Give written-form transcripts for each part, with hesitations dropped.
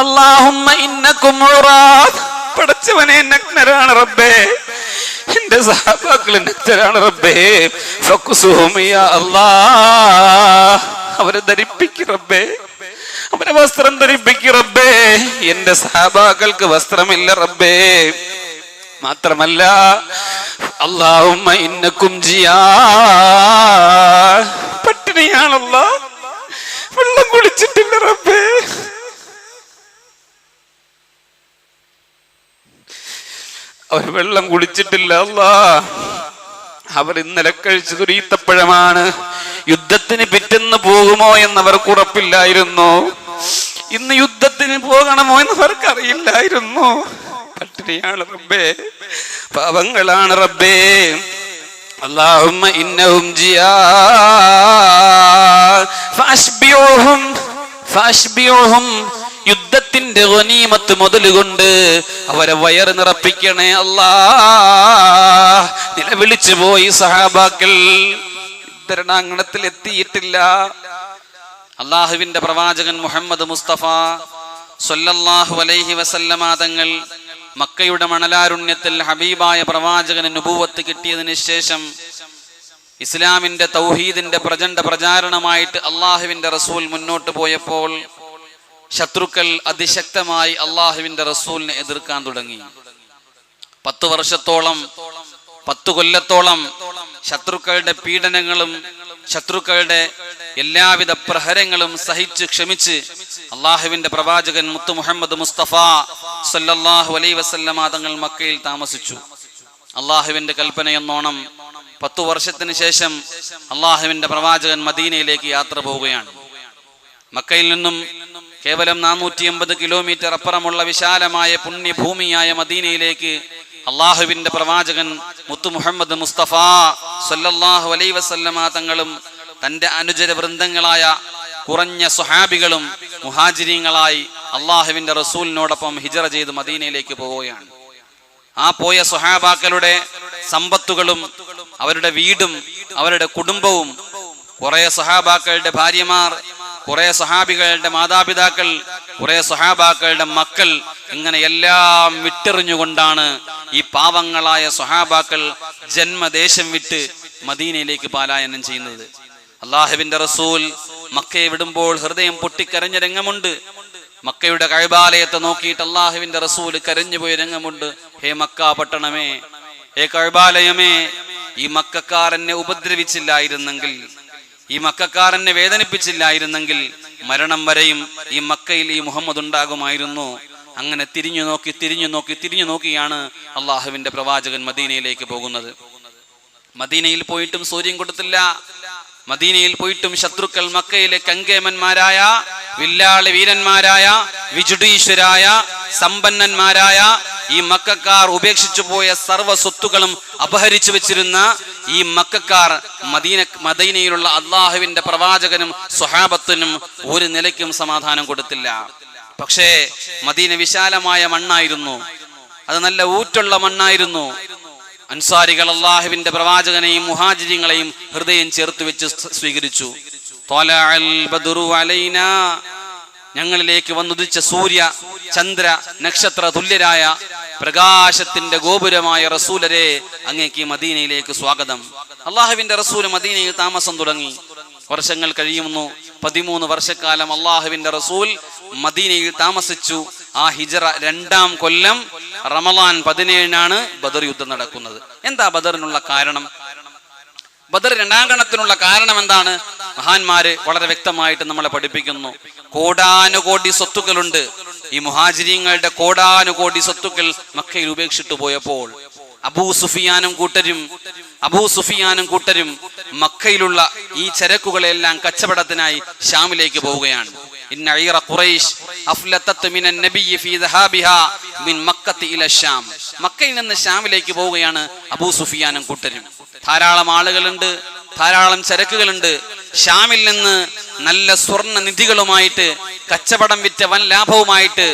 അല്ലാഹുമ്മ ഇന്നകും ഉറാത്ത്, പടച്ചവനെ നഗ്നരാണ് റബ്ബേ, എന്റെ സഹാബാക്കൾ നഗ്നരാണ് റബ്ബേ, ഫഖ്സുഹും യാ അല്ലാഹ്, അവരെ ധരിപ്പിക്ക് റബ്ബേ, അവരെ വസ്ത്രം ധരിപ്പിക്ക് റബ്ബേ, എന്റെ സഹാബാക്കൾക്ക് വസ്ത്രമില്ല റബ്ബേ. മാത്രമല്ല അല്ലാഹുമ്മ ഇന്നകും ജിയാ, പട്ടിണിയാണല്ലോ, വെള്ളം കുടിച്ചിട്ടില്ല റബ്ബേ, അവർ വെള്ളം കുടിച്ചിട്ടില്ല അല്ലാഹ്. അവർ ഇന്നലെ കഴിച്ചതൊരു ഈത്തപ്പഴമാണ്. യുദ്ധത്തിന് പിറ്റെന്ന് പോകുമോ എന്നവർക്ക് ഉറപ്പില്ലായിരുന്നു. ഇന്ന് യുദ്ധത്തിന് പോകണമോ എന്നവർക്ക് അറിയില്ലായിരുന്നു. പട്ടിണിയാണ് റബ്ബേ, പാവങ്ങളാണ് റബ്ബേ. അല്ലാഹുമ്മ ഇന്നഹും ജിയാ ഫഅശ്ബിഉഹും, യുദ്ധത്തിന്റെ ഗനീമത്ത് മുതലുകൊണ്ട് അവരെ വയറ് നിറപ്പിക്കണേ അല്ലാഹ്. നിലവിളിച്ചു പോയി സഹാബാക്കൾ, യുദ്ധരണാങ്കണത്തിൽ എത്തിയിട്ടില്ല. അള്ളാഹുവിന്റെ പ്രവാചകൻ മുഹമ്മദ് മുസ്തഫ സ്വല്ലല്ലാഹു അലൈഹി വസല്ലമ തങ്ങൾ മക്കയുടെ മണലാരുണ്യത്തിൽ ഹബീബായ പ്രവാചകന് നുബുവത്ത് കിട്ടിയതിന് ശേഷം ഇസ്ലാമിന്റെ തൗഹീദിന്റെ പ്രചണ്ഡ പ്രചാരണമായിട്ട് അള്ളാഹുവിന്റെ റസൂൽ മുന്നോട്ട് പോയപ്പോൾ ശത്രുക്കൾ അതിശക്തമായി അള്ളാഹുവിന്റെ റസൂലിനെ എതിർക്കാൻ തുടങ്ങി. 10 വർഷത്തോളം 10 കൊല്ലത്തോളം ശത്രുക്കളുടെ പീഡനങ്ങളും ശത്രുക്കളുടെ എല്ലാവിധ പ്രഹരങ്ങളും സഹിച്ച് ക്ഷമിച്ച് അള്ളാഹുവിന്റെ പ്രവാചകൻ മുത്തു മുഹമ്മദ് മുസ്തഫ സല്ലല്ലാഹു അലൈഹി വസല്ലമ തങ്ങൾ മക്കയിൽ താമസിച്ചു. അള്ളാഹുവിന്റെ കൽപ്പനയെന്നോണം 10 വർഷത്തിന് ശേഷം അള്ളാഹുവിന്റെ പ്രവാചകൻ മദീനയിലേക്ക് യാത്ര പോവുകയാണ്. മക്കയിൽ നിന്നും കേവലം 480 കിലോമീറ്റർ അപ്പുറമുള്ള വിശാലമായ പുണ്യഭൂമിയായ മദീനയിലേക്ക് അള്ളാഹുവിന്റെ പ്രവാചകൻ മുത്തു മുഹമ്മദ് മുസ്തഫ സല്ലല്ലാഹു അലൈഹി വസല്ലമ തങ്ങളും തന്റെ അനുചര വൃന്ദങ്ങളായ കുറഞ്ഞ സ്വഹാബികളും മുഹാജിരീങ്ങളായി അള്ളാഹുവിന്റെ റസൂലിനോടൊപ്പം ഹിജറ ചെയ്ത് മദീനയിലേക്ക് പോവുകയാണ്. ആ പോയ സ്വഹാബാക്കളുടെ സമ്പത്തുകളും അവരുടെ വീടും അവരുടെ കുടുംബവും, കുറെ സ്വഹാബാക്കളുടെ ഭാര്യമാർ, കുറെ സ്വഹാബികളുടെ മാതാപിതാക്കൾ, കുറെ സ്വഹാബാക്കളുടെ മക്കൾ, ഇങ്ങനെ എല്ലാം വിട്ടെറിഞ്ഞുകൊണ്ടാണ് ഈ പാവങ്ങളായ സ്വഹാബാക്കൾ ജന്മദേശം വിട്ട് മദീനയിലേക്ക് പലായനം ചെയ്യുന്നത്. അള്ളാഹുവിന്റെ റസൂൽ മക്കയെ വിടുമ്പോൾ ഹൃദയം പൊട്ടിക്കരഞ്ഞ രംഗമുണ്ട്. മക്കയുടെ കഅബാലയത്തെ നോക്കിയിട്ട് അള്ളാഹുവിന്റെ റസൂൽ കരഞ്ഞുപോയ രംഗമുണ്ട്. ഹേ മക്ക പട്ടണമേ, ഹേ കഅബാലയമേ, ഈ മക്കക്കാർ എന്നെ ഉപദ്രവിച്ചില്ലായിരുന്നെങ്കിൽ, ഈ മക്കക്കാർ എന്നെ വേദനിപ്പിച്ചില്ലായിരുന്നെങ്കിൽ മരണം വരെയും ഈ മക്കയിൽ ഈ മുഹമ്മദ് ഉണ്ടാകുമായിരുന്നു. അങ്ങനെ തിരിഞ്ഞു നോക്കിയാണ് അള്ളാഹുവിന്റെ പ്രവാചകൻ മദീനയിലേക്ക് പോകുന്നത്. മദീനയിൽ പോയിട്ടും സൂര്യൻ കൊടുത്തില്ല. മദീനയിൽ പോയിട്ടും ശത്രുക്കൾ മക്കയിലെ കങ്കേമന്മാരായ, വില്ലാളി വീരന്മാരായ, വിജുഡീശ്വരായ, സമ്പന്നന്മാരായ ഈ മക്കക്കാർ ഉപേക്ഷിച്ചു പോയ സർവ്വ സ്വത്തുക്കളും അപഹരിച്ചു വെച്ചിരുന്ന ഈ മക്കക്കാർ മദീനയിലുള്ള അള്ളാഹുവിന്റെ പ്രവാചകനും സ്വഹാബത്തിനും ഒരു നിലയ്ക്കും സമാധാനം കൊടുത്തില്ല. പക്ഷേ മദീന വിശാലമായ മണ്ണായിരുന്നു, അത് നല്ല ഊറ്റുള്ള മണ്ണായിരുന്നു. അൻസാരികൾ അള്ളാഹുവിന്റെ പ്രവാചകനെയും മുഹാജിരിങ്ങളെയും ഹൃദയം ചേർത്ത് വെച്ച് സ്വീകരിച്ചു. ഞങ്ങളിലേക്ക് വന്നുദിച്ച സൂര്യ ചന്ദ്ര നക്ഷത്ര തുല്യരായ പ്രകാശത്തിന്റെ ഗോപുരമായ റസൂലരെ, അങ്ങേക്ക് മദീനയിലേക്ക് സ്വാഗതം. അള്ളാഹുവിന്റെ റസൂൽ മദീനയിൽ താമസം തുടങ്ങി. വർഷങ്ങൾ കഴിയുന്നു. 13 വർഷക്കാലം അള്ളാഹുവിന്റെ റസൂൽ മദീനയിൽ താമസിച്ചു. ആ ഹിജറ 2-ാം കൊല്ലം റമളാൻ 17-നാണ് ബദർ യുദ്ധം നടക്കുന്നത്. എന്താ ബദറിനുള്ള കാരണം? ബദർ 2-ാം ഗണത്തിനുള്ള കാരണം എന്താണ്? മഹാന്മാര് വളരെ വ്യക്തമായിട്ട് നമ്മളെ പഠിപ്പിക്കുന്നു. കോടാനുകോടി സ്വത്തുക്കളുണ്ട്. ഈ മുഹാജിരീങ്ങളുടെ കോടാനുകോടി സ്വത്തുക്കൾ മക്കയിൽ ഉപേക്ഷിച്ചു പോയപ്പോൾ അബൂ സുഫിയാനും കൂട്ടരും മക്കയിലുള്ള ഈ ചരക്കുകളെല്ലാം കച്ചവടത്തിനായി ഷാമിലേക്ക് പോവുകയാണ്. മക്കയിൽ നിന്ന് ഷാമിലേക്ക് പോവുകയാണ് അബൂ സുഫിയാനും കൂട്ടരും. ധാരാളം ആളുകളുണ്ട്, ധാരാളം ചരക്കുകളുണ്ട്. ഷാമിൽ നിന്ന് നല്ല സ്വർണ്ണ നിധികളുമായിട്ട് കച്ചവടം വിറ്റ വൻ ലാഭവുമായിട്ട്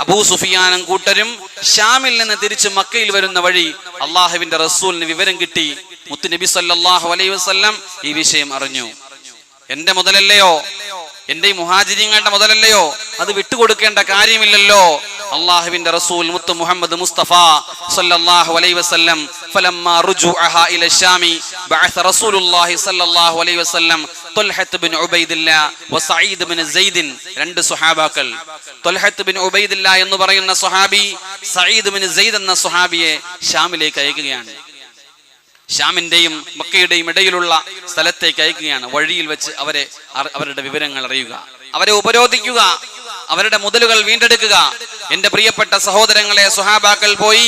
അബൂ സുഫിയാനും കൂട്ടരും ഷാമിൽ നിന്ന് തിരിച്ച് മക്കയിൽ വരുന്ന വഴി അള്ളാഹുവിന്റെ റസൂലിന് വിവരം കിട്ടി. മുത്തുനബി സല്ലല്ലാഹു അലൈഹി വസല്ലം ഈ വിഷയം അറിഞ്ഞു. എന്റെ മുതലല്ലയോ, എന്റെ മുഹാജിരിങ്ങളുടെ മുതലല്ലയോ, അത് വിട്ടുകൊടുക്കേണ്ട കാര്യമില്ലല്ലോ. അള്ളാഹുവിന്റെ റസൂൽ മുത്ത് മുഹമ്മദ് മുസ്തഫ സല്ലല്ലാഹു അലൈഹി വസല്ലം ഫലമ്മാ റുജൂഅഹാ ഇല ശാമി ബഅസ റസൂലുള്ളാഹി സല്ലല്ലാഹു അലൈഹി വസല്ലം ത്വൽഹത്ത് ബിൻ ഉബൈദില്ലാ വസഈദ് ബിൻ സഈദ്, രണ്ട് സ്വഹാബാക്കൾ. ത്വൽഹത്ത് ബിൻ ഉബൈദില്ലാ എന്ന് പറയുന്ന സ്വഹാബി സഈദ് ബിൻ സഈദ് എന്ന സ്വഹാബിയെ ഷാമിലേക്ക് അയക്കുകയാണ്. ഷാമിന്റെയും മക്കയുടെയും ഇടയിലുള്ള സ്ഥലത്തേക്ക് അയക്കുകയാണ്. വഴിയിൽ വെച്ച് അവരുടെ വിവരങ്ങൾ അറിയുക, അവരെ ഉപരോധിക്കുക, അവരുടെ മുതലുകൾ വീണ്ടെടുക്കുക. എന്റെ പ്രിയപ്പെട്ട സഹോദരങ്ങളെ, സ്വഹാബാക്കൾ പോയി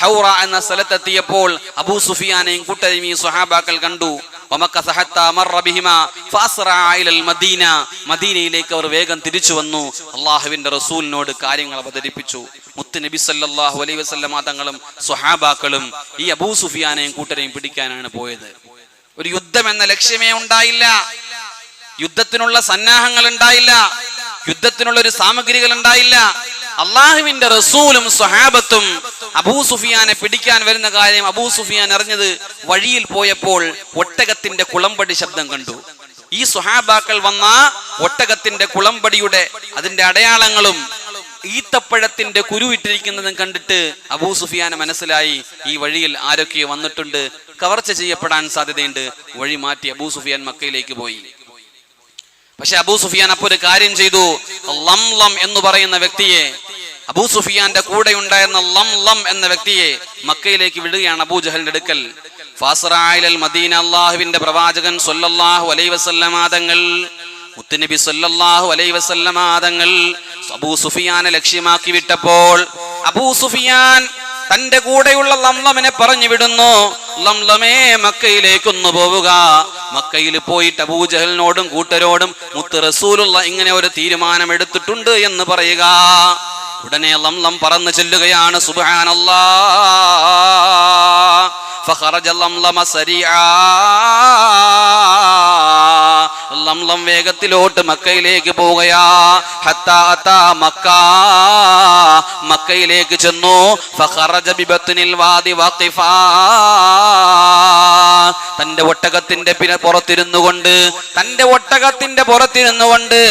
ഹൗറ എന്ന സ്ഥലത്തെത്തിയപ്പോൾ അബൂ സുഫിയാനെയും കൂട്ടരെയും ഈ സ്വഹാബാക്കൾ കണ്ടു. മദീനയിലേക്ക് അവർ വേഗം തിരിച്ചു വന്നു. അള്ളാഹുവിന്റെ റസൂലിനോട് കാര്യങ്ങൾ അവതരിപ്പിച്ചു. മുത്ത് നബി സല്ലല്ലാഹു അലൈഹി വസല്ലം തങ്ങളും സ്വഹാബാക്കളും ഈ അബൂ സുഫിയാനെയും കൂട്ടരെയും പിടിക്കാനാണ് പോയത്. ഒരു യുദ്ധം എന്ന ലക്ഷ്യമേ ഉണ്ടായില്ല, യുദ്ധത്തിനുള്ള സന്നാഹങ്ങൾ ഉണ്ടായില്ല, യുദ്ധത്തിനുള്ള ഒരു സാമഗ്രികൾ ഉണ്ടായില്ല. അള്ളാഹുവിന്റെ റസൂലും സ്വഹാബത്തും അബൂ സുഫിയാനെ പിടിക്കാൻ വരുന്ന കാര്യം അബൂ സുഫിയാൻ അറിഞ്ഞത് വഴിയിൽ പോയപ്പോൾ ഒട്ടകത്തിന്റെ കുളമ്പടി ശബ്ദം കണ്ടു. ഈ സ്വഹാബാക്കൾ വന്ന ഒട്ടകത്തിന്റെ കുളമ്പടിയുടെ അതിന്റെ അടയാളങ്ങളും ഈത്തപ്പഴത്തിന്റെ കുരുവിട്ടിരിക്കുന്നതും കണ്ടിട്ട് അബൂ സുഫിയാന് മനസ്സിലായി, ഈ വഴിയിൽ ആരൊക്കെയോ വന്നിട്ടുണ്ട്, കവർച്ച ചെയ്യപ്പെടാൻ സാധ്യതയുണ്ട്. വഴി മാറ്റി അബൂ സുഫിയാൻ മക്കയിലേക്ക് പോയി. പക്ഷെ അബൂ സുഫിയാൻ അപ്പോൾ ഒരു കാര്യം ചെയ്തു. ലംലം എന്ന് പറയുന്ന വ്യക്തിയെ, അബൂ സുഫിയാന്റെ കൂടെ ഉണ്ടായിരുന്ന ലംലം എന്ന വ്യക്തിയെ മക്കയിലേക്ക് വിടുകയാണ് അബൂ ജഹലിന്റെ അടുക്കൽ. ഫാസറഅൽ മദീന, അല്ലാഹുവിന്റെ പ്രവാചകൻ സ്വല്ലല്ലാഹു അലൈഹി വസല്ലം തങ്ങൾ, മുത്തുനബി സ്വല്ലല്ലാഹു അലൈഹി വസല്ലം തങ്ങൾ അബൂ സുഫിയാനെ ലക്ഷ്യമാക്കി വിട്ടപ്പോൾ അബൂ സുഫിയാൻ തന്റെ കൂടെയുള്ള ലംലമിനെ പറഞ്ഞു വിടുന്നു, ലംലമേ മക്കയിലേക്കൊന്നു പോവുക. മക്കയിൽ പോയിട്ട് അബൂ ജഹലിനോടും കൂട്ടരോടും മുത്ത് റസൂലുള്ള ഇങ്ങനെ ഒരു തീരുമാനം എടുത്തിട്ടുണ്ട് എന്ന് പറയുക. ഉടനെ ലംലം പറന്നു ചെല്ലുകയാണ്. സുബ്ഹാനല്ലാഹ്. ഫഖറജ ലംലമ സരീആ. ലംലം വേഗത്തിലോട്ട് മക്കയിലേക്ക് പോവുകയാ. ഹത്താ അതാ മക്ക, മക്കയിലേക്ക് ചെന്നു. ഫഖറജ ബിബത്നിൽ വാദി വഖിഫാ. തന്റെ ഒട്ടകത്തിന്റെ പുറത്തിരുന്നുകൊണ്ട്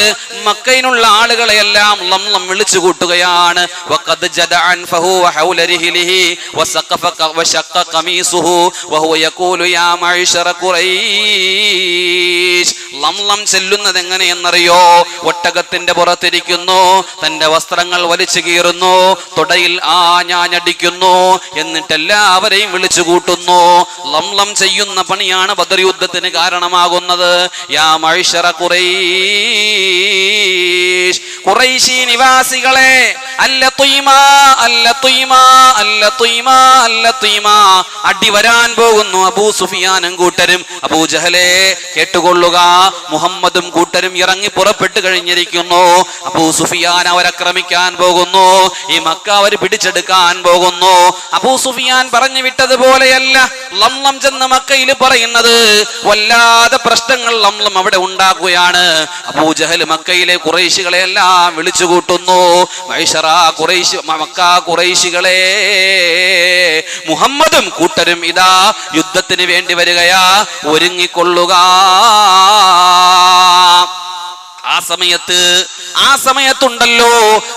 മക്കയിലുള്ള ആളുകളെയെല്ലാം ലംലം വിളിച്ചു കൂട്ടുകയാണ്. വഖദ് ജദഅൻ ഫഹുവ ഹൗല റിഹ്ലിഹി വസഖഫ വശഖ ഖമീസുഹു വഹുവ യഖൂലു യാ മഅ്ശറ ഖുറൈശ്. ലംലം ചെല്ലുന്നത് എങ്ങനെയെന്നറിയോ? ഒട്ടകത്തിന്റെ പുറത്തിരിക്കുന്നു, തന്റെ വസ്ത്രങ്ങൾ വലിച്ചു കീറുന്നു, തുടയിൽ ആഞ്ഞാഞ്ഞടിക്കുന്നു, എന്നിട്ട് എല്ലാവരെയും വിളിച്ചു കൂട്ടുന്നു. ലംലം ചെയ്യുന്ന പണിയാണ് ബദർ യുദ്ധത്തിന് കാരണമാകുന്നത്. യാ മഅ്ശറ ഖുറൈശ്, ഖുറൈശി നിവാസികളെ, അടി വരാൻ പോകുന്നു അബൂ സുഫിയാനും കൂട്ടരും. അബൂ ജഹലേ കേട്ടുകൊള്ളുക, മുഹമ്മദും കൂട്ടരും ഇറങ്ങി പുറപ്പെട്ടു കഴിഞ്ഞിരിക്കുന്നു. അബൂ സുഫിയാൻ അവരക്രമിക്കാൻ പോകുന്നു. ഈ മക്ക അവർ പിടിച്ചെടുക്കാൻ പോകുന്നു. അബൂ സുഫിയാൻ പറഞ്ഞു വിട്ടതുപോലെയല്ല ലംലം ചെന്ന് മക്കയിൽ പറയുന്നത്. വല്ലാതെ പ്രശ്നങ്ങൾ ലംലം അവിടെ ഉണ്ടാക്കുകയാണ്. അബൂ ജഹൽ മക്കയിലെ ഖുറൈശികളെ എല്ലാം വിളിച്ചു കൂട്ടുന്നു. മക്ക ഖുറൈശികളെ, മുഹമ്മദും കൂട്ടരും ഇതാ യുദ്ധത്തിന് വേണ്ടി വരികയാ, ഒരുങ്ങിക്കൊള്ളുക. ആ സമയത്തുണ്ടല്ലോ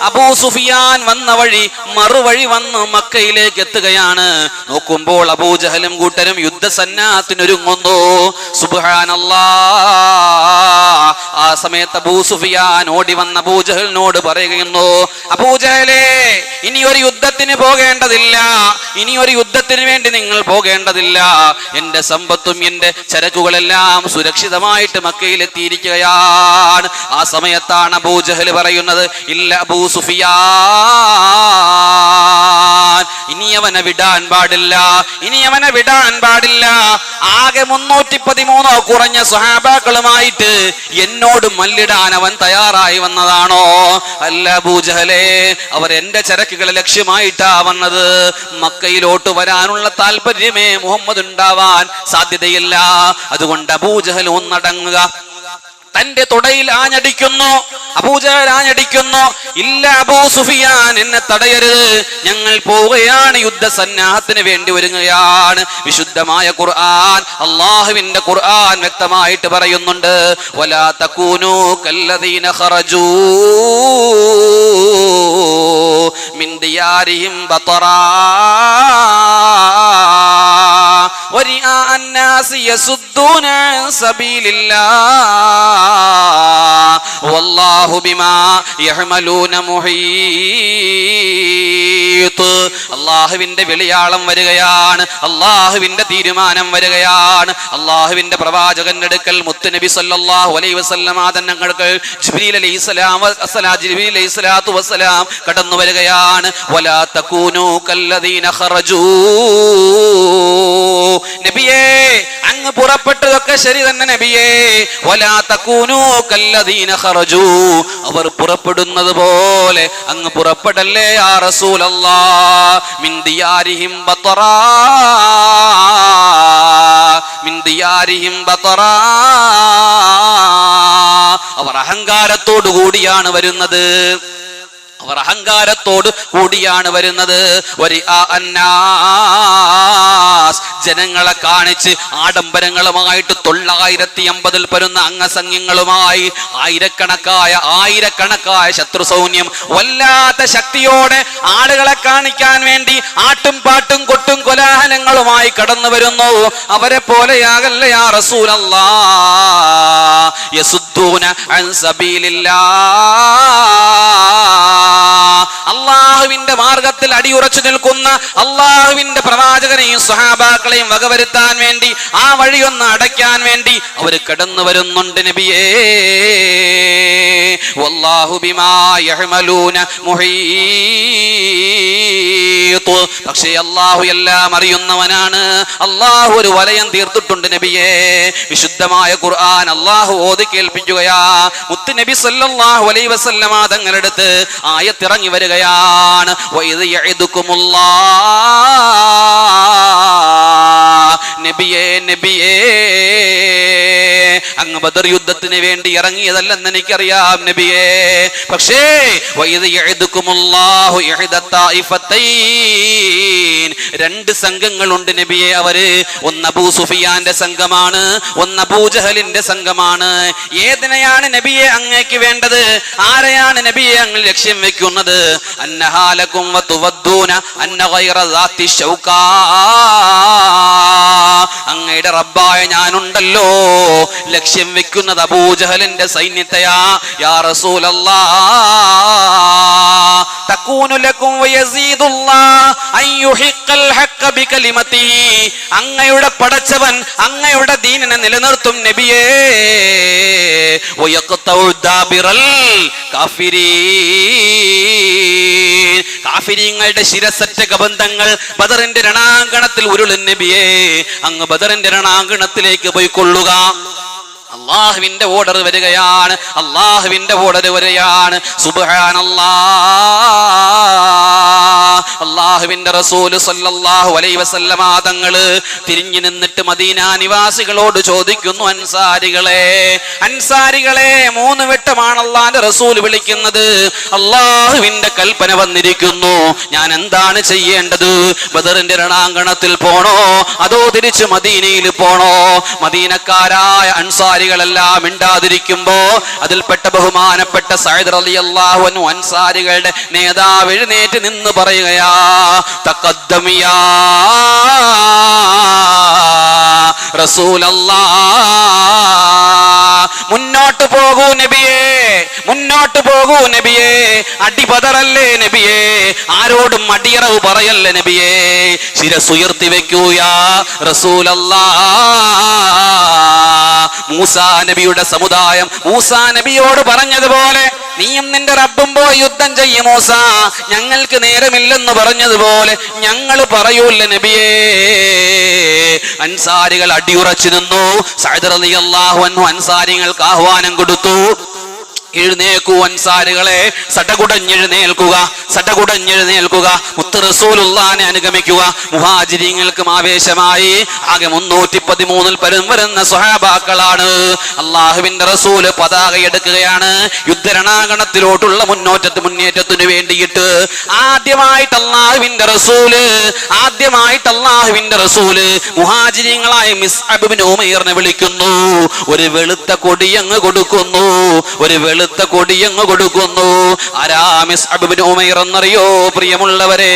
അബൂ സുഫിയാൻ വന്ന വഴി മറുവഴി വന്ന് മക്കയിലേക്ക് എത്തുകയാണ്. നോക്കുമ്പോൾ അബൂ ജഹലും കൂട്ടരും യുദ്ധസന്നാഹത്തിനൊരുങ്ങുന്നു. സുബ്ഹാനല്ലാഹ്. ആ സമയത്ത് അബൂ സുഫിയാൻ ഓടി വന്ന അബൂ ജഹലിനോട് പറയുന്നു, അബൂ ജഹലേ, ഇനി ഒരു യുദ്ധത്തിന് പോകേണ്ടതില്ല, ഇനി ഒരു യുദ്ധത്തിന് വേണ്ടി നിങ്ങൾ പോകേണ്ടതില്ല. എന്റെ സമ്പത്തും എന്റെ ചരക്കുകളെല്ലാം സുരക്ഷിതമായിട്ട് മക്കയിൽ എത്തിയിരിക്കുകയാണ്. ആ സമയത്താണ് അബൂ ജഹൽ പറയുന്നത്, ഇല്ല അബൂ സുഫിയാൻ, ഇനി അവനെ വിടാൻ പാടില്ല, ഇനി അവനെ വിടാൻ പാടില്ല. ആകെ 313 കുറഞ്ഞ സ്വഹാബാക്കളുമായിട്ട് എന്നോട് മല്ലിടാൻ അവൻ തയ്യാറായി വന്നതാണോ? അല്ല അബൂ ജഹലേ, അവർ എന്റെ ചരക്കുകളെ ലക്ഷ്യമായിട്ടാ വന്നത്. മക്കയിലോട്ട് വരാനുള്ള താല്പര്യമേ മുഹമ്മദ് ഉണ്ടാവാൻ സാധ്യതയില്ല. അതുകൊണ്ട് അബൂ ജഹൽ ഒന്നടങ്ങുക, തന്റെ തുടയിൽ ആഞ്ഞടിക്കുന്നു. അബൂജഹൽ ആഞ്ഞടിക്കുന്നു, ഇല്ല അബൂ സുഫിയാൻ, എന്നെ തടയരുത്, ഞങ്ങൾ പോവുകയാണ്, യുദ്ധസന്നാഹത്തിന് വേണ്ടി ഒരുങ്ങുകയാണ്. വിശുദ്ധമായ ഖുർആൻ, അല്ലാഹുവിന്റെ ഖുർആൻ വ്യക്തമായിട്ട് പറയുന്നുണ്ട്, വലാ തകൂനൂ കല്ലദീന ഖറജൂ മിൻ ദിയാരിഹിം ബതറാ വരിആ അന്നാസി യസുദ്ദൂന അൻ സബീലില്ലാഹ് വല്ലാഹു ബിമാ യഅമലൂന മുഹീത്ത്. അല്ലാഹുവിന്റെ വിളിയാളം വരികയാണ്, അല്ലാഹുവിന്റെ തീരുമാനം വരികയാണ്. അല്ലാഹുവിന്റെ പ്രവാചകന്റെ അടുക്കൽ മുത്തുനബി സല്ലല്ലാഹു അലൈഹി വസല്ലം തങ്ങൾക്ക് ജിബ്രീൽ അലൈഹിസ്സലാത്തു വസ്സലാം കടന്നു വരികയാണ്. വലാ തകൂനൂ കല്ലദീന ഖറജൂ, നബിയേ അങ്ങ് പുറപ്പെട്ടതൊക്കെ ശരി തന്നെ നബിയേ, വലാ തകൂനൂ കല്ലദീന ഖറജൂ, അവർ പുറപ്പെടുന്നത് പോലെ അങ്ങ് പുറപ്പെടല്ലേ യാ റസൂലല്ലാഹ്. മിൻ ദിയാരിഹിം ബതറാ, മിൻ ദിയാരിഹിം ബതറാ, അവർ അഹങ്കാരത്തോടു കൂടിയാണ് വരുന്നത്, അവർ അഹങ്കാരത്തോട് കൂടിയാണ് വരുന്നത്. ജനങ്ങളെ കാണിച്ച് ആഡംബരങ്ങളുമായിട്ട് 950 വരുന്ന അംഗസംഖ്യങ്ങളുമായി ആയിരക്കണക്കായ ശത്രു സൈന്യം വല്ലാത്ത ശക്തിയോടെ ആളുകളെ കാണിക്കാൻ വേണ്ടി ആട്ടും പാട്ടും കൊട്ടും കോലാഹലങ്ങളുമായി കടന്നു വരുന്നു. അവരെ പോലെയാകല്ല യാ റസൂലല്ലാഹ്. യസുദ്ദൂന അൻ സബീലില്ലാഹ്, അല്ലാഹുവിന്റെ മാർഗത്തിൽ അടിയുറച്ചു നിൽക്കുന്ന അല്ലാഹുവിന്റെ പ്രവാചകനെയും സ്വഹാബാക്കളെയും വകവരുത്താൻ വേണ്ടി, ആ വഴിയൊന്ന് അടയ്ക്കാൻ വേണ്ടി അവർ കടന്നു വരുന്നുണ്ട് നബിയേ. വല്ലാഹു ബിമാ യഅമലൂന മുഹീത്ത്. പക്ഷേ അല്ലാഹു എല്ലാം അറിയുന്നവനാണ്. അല്ലാഹു ഒരു വലയം തീർത്തിട്ടുണ്ട് നബിയേ. വിശുദ്ധമായ ഖുർആൻ അല്ലാഹു ഓതി കേൾപ്പിക്കുകയാ. മുത്ത് നബി സല്ലല്ലാഹു അലൈഹി വസല്ലമ തങ്ങളുടെ അടുത്ത് ആയത്ത് ഇറങ്ങി വരികയാണ്. വഇദ് യഅദുകുമുല്ലാഹ്, നബിയേ നബിയേ, അങ്ങ് ബദർ യുദ്ധത്തിന് വേണ്ടി ഇറങ്ങിയതല്ലെന്ന് എനിക്കറിയാം നബിയേ. പക്ഷേ വഇദ് യഅദുകുമുല്ലാഹു ഇഹ്ദ തായിഫത്തൈൻ, 2 സംഘങ്ങളുണ്ട് നബിയേ. അവര് ഒന്ന് അബൂ സുഫിയാന്റെ സംഘമാണ്, ഒന്ന് അബൂജഹലിന്റെ സംഘമാണ്. ഏതിനെയാണ് നബിയെ അങ്ങേക്ക് വേണ്ടത്? ആരെയാണ് നബിയെ അങ്ങ് ലക്ഷ്യം വെക്കുന്നത്? അന്നഹാലകും വതുവദ്ദൂന അന്ന ഗൈറ ദാത്തി ശൗകാ, അങ്ങയുടെ റബ്ബായ ഞാനുണ്ടല്ലോ, ലക്ഷ്യം വെക്കുന്നത് അബൂജഹലിന്റെ സൈന്യത്തെയാ യാ റസൂലല്ലാഹ്. തകൂനു ലകും വയസീദുല്ലാഹ് അൻ യുഹിഖൽ ഹഖ ബികലിമതിഹി, അങ്ങയുടെ പടച്ചവൻ അങ്ങയുടെ ദീനിനെ നിലനിർത്തും നബിയേ. വയഖതഉ ദാബിറൽ കാഫിരീൻ, കാഫിരീങ്ങളുടെ ശിരസറ്റ കബന്ധങ്ങൾ ബദറിന്റെ രണാങ്കണത്തിൽ ഉരുളും നബിയേ. അങ്ങ് ബദറിന്റെ രണാങ്കണത്തിലേക്ക് പോയിക്കൊള്ളുക. അല്ലാഹുവിന്റെ ഓർഡർ വരികയാണ്, അല്ലാഹുവിന്റെ ഓർഡർ വരികയാണ്. സുബ്ഹാനല്ലാഹ്. അല്ലാഹുവിന്റെ റസൂൽ സല്ലല്ലാഹു അലൈഹി വസല്ലമ തങ്ങൾ തിരിഞ്ഞു നിന്നിട്ട് മദീന നിവാസികളോട് ചോദിക്കുന്നു, അൻസാരികളെ 3 വട്ടമാണ് അല്ലാഹുവിന്റെ റസൂൽ വിളിക്കുന്നത്. അല്ലാഹുവിന്റെ കൽപ്പന വന്നിരിക്കുന്നു, ഞാൻ എന്താണ് ചെയ്യേണ്ടത്? ബദറിന്റെ രണാങ്കണത്തിൽ പോണോ അതോ തിരിച്ച് മദീനയിൽ പോണോ? മദീനക്കാരായ അൻസാരികളെല്ലാം മിണ്ടാതിരിക്കുമ്പോ അതിൽപ്പെട്ട ബഹുമാനപ്പെട്ട സഅദ് റളിയല്ലാഹു അൻഹു അൻസാരികളുടെ നേതാവ് എഴുന്നേറ്റ് നിന്ന് പറയുകയാ, തഖദ്ദമിയാ റസൂലല്ലാഹ്, മുന്നോട്ട് പോകൂ നബിയേ, മുന്നോട്ട് പോകൂ നബിയേ. അടിപതറല്ലേ നബിയേ, ആരോടും അടിയറവ് പറയല്ലേ നബിയേ. ശിരസുയർത്തി വെക്കൂ യാ റസൂലല്ലാഹ്. മൂസാ നബിയുടെ സമുദായം മൂസാ നബിയോട് പറഞ്ഞതുപോലെ, നീയും നിന്റെ റബ്ബും പോയി യുദ്ധം ചെയ്യും മൂസ, ഞങ്ങൾക്ക് നേരമില്ലെന്ന് പറഞ്ഞതുപോലെ ഞങ്ങൾ പറയൂല്ല നബിയേ. അൻസാരികൾ അടിയുറച്ചു നിന്നു. സഅദ് റളിയല്ലാഹു അൻഹു അൻസാരികൾക്ക് ആഹ്വാനം കൊടുത്തു. എഴുന്നേൽക്കൂ അൻസാരികളെ, സടകുടഞ്ഞെഴുന്നേൽക്കുക, സടകുടഞ്ഞെഴുന്നേൽക്കുക, മുത്ത് റസൂലുള്ളാഹിനെ അനുഗമിക്കുക. മുഹാജിരീങ്ങൾക്കും ആവേശമായി. ആകെ 313 പരം വരുന്ന സ്വഹാബാക്കളാണ്. അള്ളാഹുവിന്റെ റസൂല് പതാക എടുക്കുകയാണ്. യുദ്ധരണാങ്കണത്തിലോട്ടുള്ള മുന്നേറ്റത്തിന് വേണ്ടിയിട്ട് ആദ്യമായിട്ട് അള്ളാഹുവിന്റെ റസൂല് മുഹാജിരീങ്ങളായ മിസ്അബ് ഇബ്നു ഉമൈറിനെ വിളിക്കുന്നു. ഒരു വെളുത്ത കൊടിയങ്ങ് കൊടുക്കുന്നു, ഒരു വെളുത്ത കൊടിയങ്ങ് കൊടുക്കുന്നു. ആരാ മിസ്അബ് ഇബ്നു ഉമൈർ എന്നറിയോ പ്രിയമുള്ളവരെ?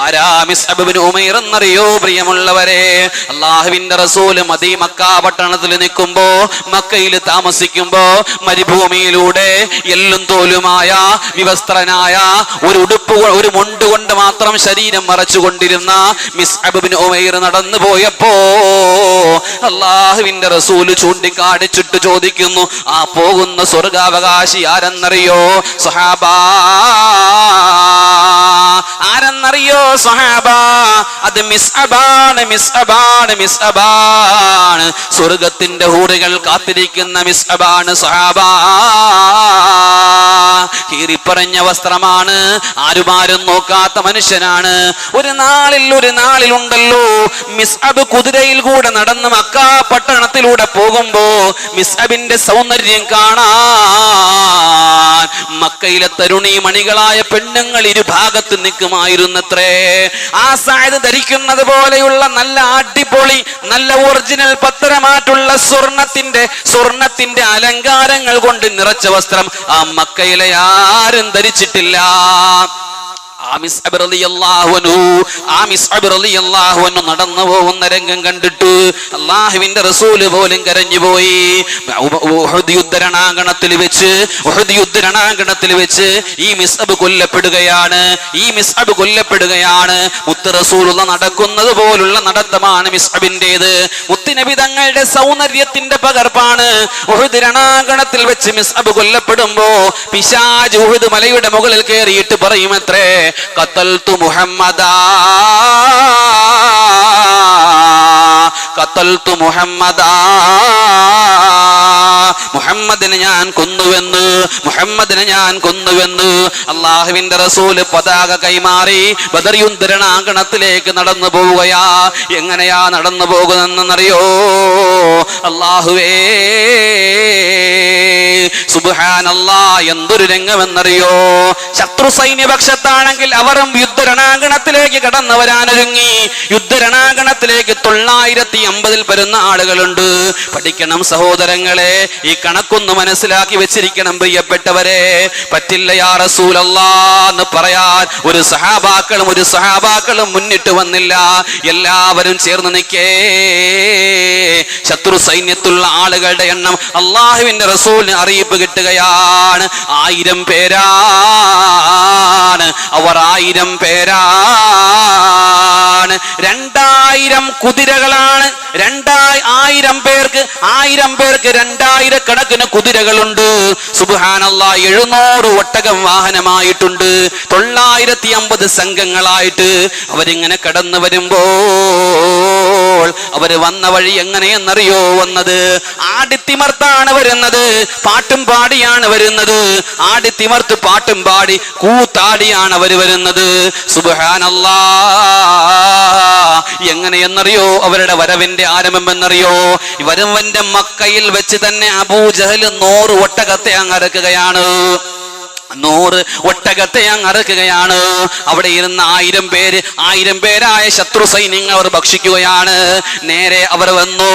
ആരാ മിസ്അബ് ഇബ്നു ഉമൈർ എന്നറിയോ പ്രിയമുള്ളവരെ? അള്ളാഹുവിന്റെ റസൂല് മക്ക പട്ടണത്തിൽ നിൽക്കുമ്പോ, മക്കയിൽ താമസിക്കുമ്പോ, മരുഭൂമിയിലൂടെ എല്ലും തോലുമായ വിവസ്ത്രനായ ഒരു മുണ്ട് കൊണ്ട് മാത്രം ശരീരം മറച്ചുകൊണ്ടിരുന്ന മിസ്അബ് ഇബ്നു ഉമൈർ നടന്നു പോയപ്പോ അള്ളാഹുവിന്റെ റസൂല് ചൂണ്ടിക്കാണിച്ചിട്ട് ചോദിക്കുന്നു, ആ പോകുന്ന സ്വർഗാവകാശി ആരെന്നറിയോ സ്വഹാബാ? ആരെന്നറിയോ സ്വഹാബാ? അത് മിസ്അബാണ്, മിസ്അബാണ്, മിസ്അബാണ്. സ്വർഗത്തിന്റെ ഹൂറുകൾ കാത്തിരിക്കുന്ന മിസ്അബാണ് സ്വഹാബാ. കീറിപ്പറഞ്ഞ വസ്ത്രമാണ്, ആരുമാരും നോക്കാത്ത മനുഷ്യനാണ്. ഒരു നാളിലുണ്ടല്ലോ മിസ്അബ് കുതിരയിൽ കൂടെ നടന്ന് മക്ക പട്ടണത്തിലൂടെ പോകുമ്പോ മിസ്അബിന്റെ സൗന്ദര്യം കാണാൻ മക്കയിലെ തരുണി മണികളായ പെണ്ണുങ്ങൾ ഇരുഭാഗത്ത് നിൽക്കുമായിരുന്നത്രേ. ആ സായത് ധരിക്കുന്നത് പോലെയുള്ള നല്ല അടിപൊളി, നല്ല ഒറിജിനൽ പത്തരമാറ്റുള്ള സ്വർണത്തിന്റെ അലങ്കാരങ്ങൾ കൊണ്ട് നിറച്ച വസ്ത്രം ആ മക്കയിലെ ആരും ധരിച്ചിട്ടില്ല. നടന്നു പോകുന്ന രംഗം കണ്ടിട്ട് അള്ളാഹുവിന്റെ റസൂല് പോലും കരഞ്ഞുപോയി. യുദ്ധരണാങ്കണത്തിൽ വെച്ച് ഈ മിസ്അബ് കൊല്ലപ്പെടുകയാണ്. മുത്ത് റസൂലുള്ള നടക്കുന്നത് പോലുള്ള നടത്തമാണ് മിസ്അബിന്റേത്. മുത്തുനബി തങ്ങളുടെ സൗന്ദര്യത്തിന്റെ പകർപ്പാണ്. ഉഹദ് രണാങ്കണത്തിൽ വെച്ച് മിസ്അബ് കൊല്ലപ്പെടുമ്പോ പിശാച് ഉഹദ് മലയുടെ മുകളിൽ കയറിയിട്ട് പറയുമത്രേ, ഖതൽതു മുഹമ്മദാ, ഖതൽതു മുഹമ്മദാ, മുഹമ്മദിനെ ഞാൻ കൊന്നുവെന്ന്. അള്ളാഹുവിന്റെ റസൂല് പതാക കൈമാറി ബദർ യുദ്ധരണാങ്കണത്തിലേക്ക് നടന്നു പോവുകയാ. എങ്ങനെയാ നടന്നു പോകുന്നറിയോ? അള്ളാഹുവേ, സുബ്ഹാനല്ലാഹ്, എന്തൊരു രംഗമെന്നറിയോ? ശത്രു സൈന്യപക്ഷത്താണെങ്കിൽ അവരും യുദ്ധരണാങ്കണത്തിലേക്ക് കടന്നു വരാനൊരുങ്ങി. യുദ്ധരണാങ്കണത്തിലേക്ക് 950 വരുന്ന ആളുകളുണ്ട്. പഠിക്കണം സഹോദരങ്ങളെ, ഈ കണക്കൊന്ന് മനസ്സിലാക്കി വെച്ചിരിക്കണം പ്രിയപ്പെട്ടവരെ. പറ്റില്ല യാ റസൂലല്ലാഹ് എന്ന് പറയാൻ ഒരു സഹാബാക്കളും മുന്നിട്ട് വന്നില്ല. എല്ലാവരും ചേർന്ന് നിൽക്കേ. ശത്രു സൈന്യത്തുള്ള ആളുകളുടെ എണ്ണം അള്ളാഹുവിന്റെ റസൂലിന് അറിയിപ്പ് കിട്ടുകയാണ്. 1000 പേരാണ് അവർ, 1000 പേരാണ്. 2000 കുതിരകളാണ്. 1000 പേർക്ക് 2000 കണക്കിന് കുതിരകളുണ്ട്. സുബ്ഹാനല്ലാഹ്, 700 ഒട്ടകം വാഹനമായിട്ടുണ്ട്. 950 സംഘങ്ങളായിട്ട് അവരിങ്ങനെ കടന്നു വരുമ്പോൾ അവര് വന്ന വഴി എങ്ങനെയെന്നറിയോ? വന്നത് ആടിത്തിമർത്താണ് വരുന്നത്, പാട്ടും പാടിയാണ് വരുന്നത്. ആടിത്തിമർത്ത് പാട്ടും പാടി കൂത്താടിയാണ് അവര് വരുന്നത്. സുബ്ഹാനല്ലാഹ്, എങ്ങനെയെന്നറിയോ അവരുടെ വരവിന്റെ ആരംഭം എന്നറിയോ? വരവന്റെ മക്കയിൽ വെച്ച് തന്നെ അബൂജഹൽ 100 ഒട്ടകത്തെ അങ്ങറക്കുകയാണ്. 100 ഒട്ടകത്തെ അങ്ങറക്കുകയാണ്. അവിടെ ഇരുന്ന് 1000 പേരായ ശത്രു സൈന്യങ്ങൾ അവർ ഭക്ഷിക്കുകയാണ്. നേരെ അവർ വന്നു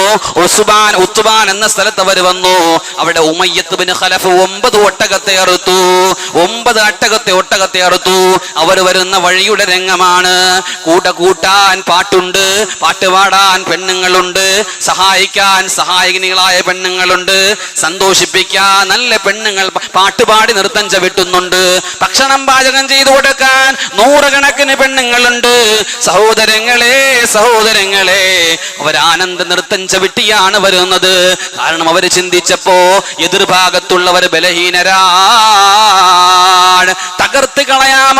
ഉത്ബാൻ എന്ന സ്ഥലത്ത് അവർ വന്നു. അവിടെ ഉമയ്യത്ത് ബിൻ ഖലഫ് 9 ഒട്ടകത്തെ അറുത്തു. 9 ഒട്ടകത്തെ അറുത്തു. അവർ വരുന്ന വഴിയുടെ രംഗമാണ്. കൂട്ടാൻ പാട്ടുണ്ട്, പാട്ട് പാടാൻ പെണ്ണുങ്ങളുണ്ട്, സഹായിക്കാൻ സഹായിനികളായ പെണ്ണുങ്ങളുണ്ട്, സന്തോഷിപ്പിക്കാൻ നല്ല പെണ്ണുങ്ങൾ പാട്ടുപാടി നൃത്തം ചവിട്ടുന്നുണ്ട്. ഭക്ഷണം പാചകം ചെയ്തു കൊടുക്കാൻ 100 കണക്കിന് പെണ്ണുങ്ങളുണ്ട്. സഹോദരങ്ങളെ, അവർ ആനന്ദ നൃത്തം ചവിട്ടിയാണ് വരുന്നത്. കാരണം അവർ ചിന്തിച്ചപ്പോ എതിർഭാഗത്തുള്ളവർ ബലഹീനരാണ്. കളയുകയാണ്. തകർത്ത് കളയാം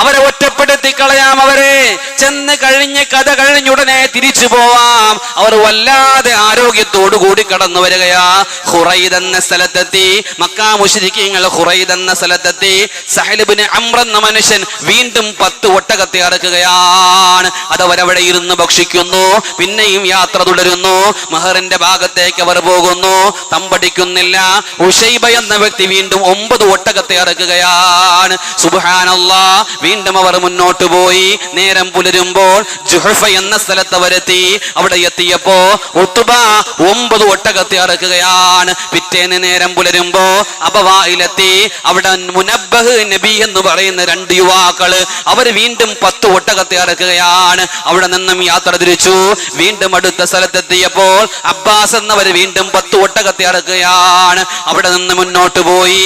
അവരെ ഒറ്റപ്പെടുത്തി കളയാം. അവരെ ചെന്ന് കഴിഞ്ഞ് കഥ കഴിഞ്ഞുടനെ തിരിച്ചു പോവാം. അവർ വല്ലാതെ ആരോഗ്യത്തോടു കൂടി കടന്നു വരികയാ. ഖുറൈദ് എന്ന സ്ഥലത്തെത്തി. മക്കാ മുശ്രിക്കീങ്ങൾ ഖുറൈദ് എന്ന സ്ഥലത്തെത്തി. സഹൽ ഇബ്നു അംർ എന്ന മനുഷ്യൻ വീണ്ടും 10 ഒട്ടകത്തെ അറക്കുകയാണ്. അതവരവിടെ ഇരുന്ന് ഭക്ഷിക്കുന്നു. പിന്നെയും യാത്ര തുടരുന്നു. മഹറിന്റെ ഭാഗത്തേക്ക് അവർ പോകുന്നു. തമ്പടിക്കുന്നില്ല. ഉശൈബ എന്ന വ്യക്തി വീണ്ടും 9 ഒട്ടകത്തെ അറക്കുകയാണ്. സുബ്ഹാനല്ലാഹ്. വീണ്ടും അവർ മുന്നോട്ട് പോയി. നേരം പുലരുമ്പോൾ ജുഹഫ എന്ന സ്ഥലത്ത് അവരെത്തി. അവിടെ എത്തിയപ്പോ ഉത്ബ 9 ഒട്ടകത്തെ അറക്കുകയാണ്. പിറ്റേന്ന് നേരം പുലരുമ്പോ അബവായിലെത്തി. അവിടെ മുനബ്ബഹ് നബി എന്ന് പറയുന്ന 2 യുവാക്കള് അവർ വീണ്ടും 10 ഒട്ടകത്തെ അറക്കുകയാണ്. അവിടെ നിന്നും യാത്ര തിരിച്ചു. വീണ്ടും അടുത്ത സ്ഥലത്തെത്തിയപ്പോൾ അബ്ബാസ് എന്നവർ വീണ്ടും 10 ഒട്ടകത്തെ അറക്കുകയാണ്. അവിടെ നിന്ന് മുന്നോട്ട് പോയി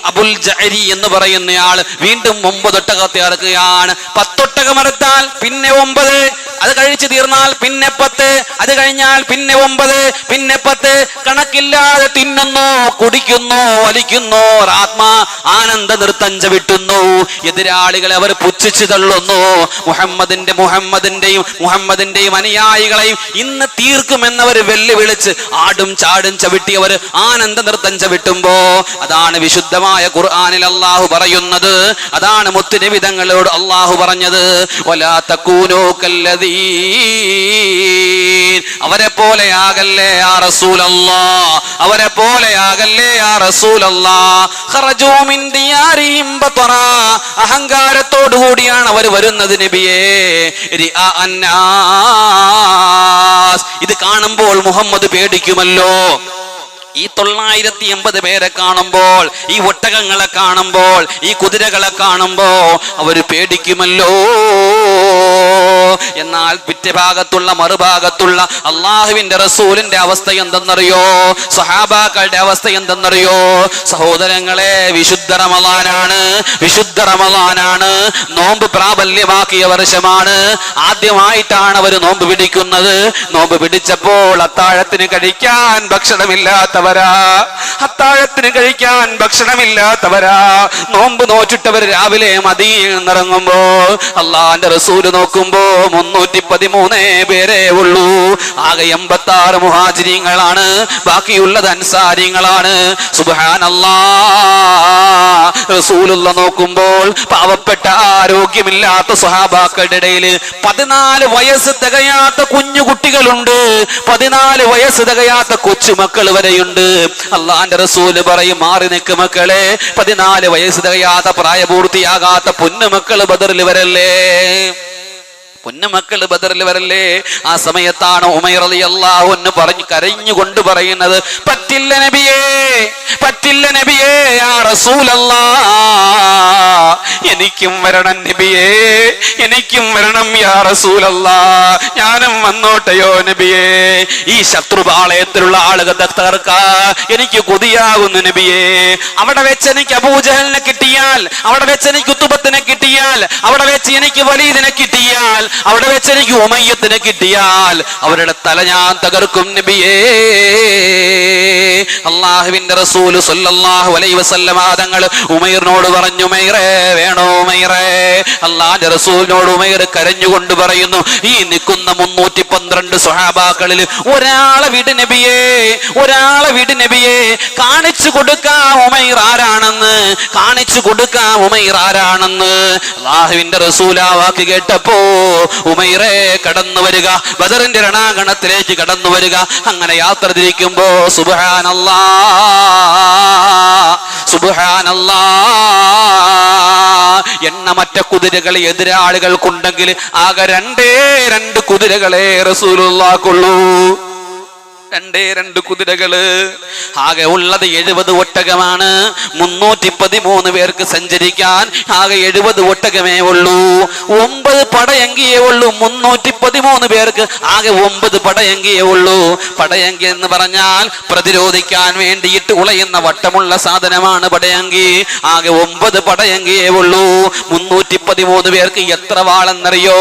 അബുൽ ജഅരി എന്ന് പറയുന്നയാൾ വീണ്ടും 9 ഒട്ടകത്തെ അറക്കുകയാണ്. 10 ഒട്ടകം അറുത്താൽ പിന്നെ 9, അത് കഴിച്ചു തീർന്നാൽ പിന്നെ 10, അത് കഴിഞ്ഞാൽ പിന്നെ 9, പിന്നെ 10. കണക്കില്ലാതെ തിന്നുന്നു, കുടിക്കുന്നു, വലിക്കുന്നു, ആനന്ദ നൃത്തം ചവിട്ടുന്നു. എതിരാളികളെ അവർ പുച്ഛിച്ചു തള്ളുന്നു. മുഹമ്മദിന്റെയും അനുയായികളെയും ഇന്ന് തീർക്കുമെന്നവർ വെല്ലുവിളിച്ച് ആടും ചാടും ചവിട്ടി അവർ ആനന്ദ നൃത്തം ചവിട്ടുമ്പോ അതാണ് വിശുദ്ധമായ ഖുർആനിൽ അല്ലാഹു പറയുന്നത്. അതാണ് മുത്തുനബി തങ്ങളോട് അല്ലാഹു പറഞ്ഞത്, വലാ തകൂനൂ കല്ലദീൻ, അവരെ പോലെയാകല്ലേ യാ റസൂലല്ലാഹ്, അവരെ പോലെയാകല്ലേ യാ റസൂലല്ലാഹ്. ഖറജൂ മിൻ ദിയാരിഹിം ബതറാ, അഹങ്കാരത്തോടു കൂടിയാണ് അവർ വരുന്നത് നബിയേ. റിആ അന്നാസ്, ഇത് കാണുമ്പോൾ മുഹമ്മദ് പേടിക്കുമല്ലോ. ഈ 980 പേരെ കാണുമ്പോൾ, ഈ ഒട്ടകങ്ങളെ കാണുമ്പോൾ, ഈ കുതിരകളെ കാണുമ്പോ അവര് പേടിക്കുമല്ലോ. എന്നാൽ പിറ്റഭാഗത്തുള്ള മറുഭാഗത്തുള്ള അള്ളാഹുവിന്റെ റസൂലിന്റെ അവസ്ഥ എന്തെന്നറിയോ? സഹാബാക്കളുടെ അവസ്ഥ എന്തെന്നറിയോ? സഹോദരങ്ങളെ, വിശുദ്ധ റമളാനാണ്. നോമ്പ് പ്രാബല്യമാക്കിയ വർഷമാണ്. ആദ്യമായിട്ടാണ് അവർ നോമ്പ് പിടിക്കുന്നത്. നോമ്പ് പിടിച്ചപ്പോൾ അത്താഴത്തിന് കഴിക്കാൻ ഭക്ഷണമില്ലാത്തവരാ. നോമ്പ് നോച്ചിട്ടവർ രാവിലെ മദീനയിൽ നിന്നിറങ്ങുമ്പോ അള്ളാന്റെ റസൂല് നോക്കുമ്പോ 313 പേരേ ഉള്ളൂ. ആകെ 86 മുഹാജിരീങ്ങളാണ്, ബാക്കിയുള്ളത് അൻസാരിങ്ങളാണ്. സുബ്ഹാനല്ലാഹ്. റസൂലുള്ള നോക്കുമ്പോൾ പാവപ്പെട്ട ആരോഗ്യമില്ലാത്ത സ്വഹാബാക്കളുടെ ഇടയിൽ 14 വയസ്സ് തികയാത്ത കുഞ്ഞു കുട്ടികളുണ്ട്, 14 വയസ്സ് തികയാത്ത കൊച്ചുമക്കൾ വരെയുണ്ട്. അള്ളാന്റെ റസൂല് പറയും, മാറി നിൽക്ക് മക്കളെ, 14 വയസ്സ് തികയാത്ത പ്രായപൂർത്തിയാകാത്ത പൊന്നുമക്കൾ ബദറിൽ വരല്ലേ, പൊന്നുമക്കൾ ബദറിൽ വരല്ലേ. ആ സമയത്താണ് ഉമൈർ റളിയല്ലാഹു അൻഹു പറഞ്ഞു കരഞ്ഞുകൊണ്ട് പറയുന്നത്, പറ്റില്ല നബിയേ, യാ റസൂലല്ലാഹ്, എനിക്കും വരണം നബിയേ, എനിക്കും വരണം യാ റസൂലല്ലാഹ്, ഞാനും വന്നോട്ടെയോ നബിയേ. ഈ ശത്രുപാളയത്തിലുള്ള ആളുകൾ തകർക്കാൻ എനിക്ക് കൊതിയാകുന്നു നബിയേ. അവിടെ വെച്ച് എനിക്ക് അബൂജഹലിനെ കിട്ടിയാൽ, അവിടെ വെച്ച് എനിക്ക് ഉത്ബത്തിനെ കിട്ടിയാൽ, അവിടെ വെച്ച് എനിക്ക് വലീദിനെ കിട്ടിയാൽ, അവിടെ വെച്ച് എനിക്ക് ഉമയ്യത്തിനെ കിട്ടിയാൽ അവരുടെ തല ഞാൻ തകർക്കും നബിയേ. അല്ലാഹുവിന്റെ റസൂൽ സല്ലല്ലാഹു അലൈഹി വസല്ലമ തങ്ങൾ ഉമൈറിനോട് പറഞ്ഞു, ഉമൈറേ വേണോ ഉമൈറേ? അല്ലാഹുവിന്റെ റസൂലിനോട് ഉമൈർ കരഞ്ഞുകൊണ്ട് പറയുന്നു, ഈ നിൽക്കുന്ന 312 സ്വഹാബാക്കളിൽ ഒരാളെ വിട് നബിയേ, കാണിച്ചു കൊടുക്കാം ഉമൈർ ആരാണെന്ന്, അല്ലാഹുവിന്റെ റസൂൽ ആ വാക്ക് കേട്ടപ്പോ ഉമൈറേ കടന്നു വരിക, ബദറിന്റെ രണാങ്കണത്തിലേക്ക് കടന്നു വരിക. അങ്ങനെ യാത്ര തിരിക്കുമ്പോ സുബ്ഹാനല്ലാഹ്, എണ്ണമറ്റ കുതിരകൾ എതിരാളികൾക്കുണ്ടെങ്കിൽ ആകെ 2 കുതിരകളെ റസൂലുള്ളാഹിക്കുള്ളൂ. 2 കുതിരകള്. ആകെ ഉള്ളത് 70 ഒട്ടകമാണ്. 313 പേർക്ക് സഞ്ചരിക്കാൻ ആകെ 70 ഒട്ടകമേ ഉള്ളൂ. 9 പടയങ്കിയേ ഉള്ളൂ. 313 പേർക്ക് ആകെ 9 പടയങ്കിയേ ഉള്ളൂ. പടയങ്കി എന്ന് പറഞ്ഞാൽ പ്രതിരോധിക്കാൻ വേണ്ടിയിട്ട് ഉളയുന്ന വട്ടമുള്ള സാധനമാണ് പടയങ്കി. ആകെ 9 പടയങ്കിയേ ഉള്ളൂ. 313 പേർക്ക് എത്ര വാളെന്നറിയോ?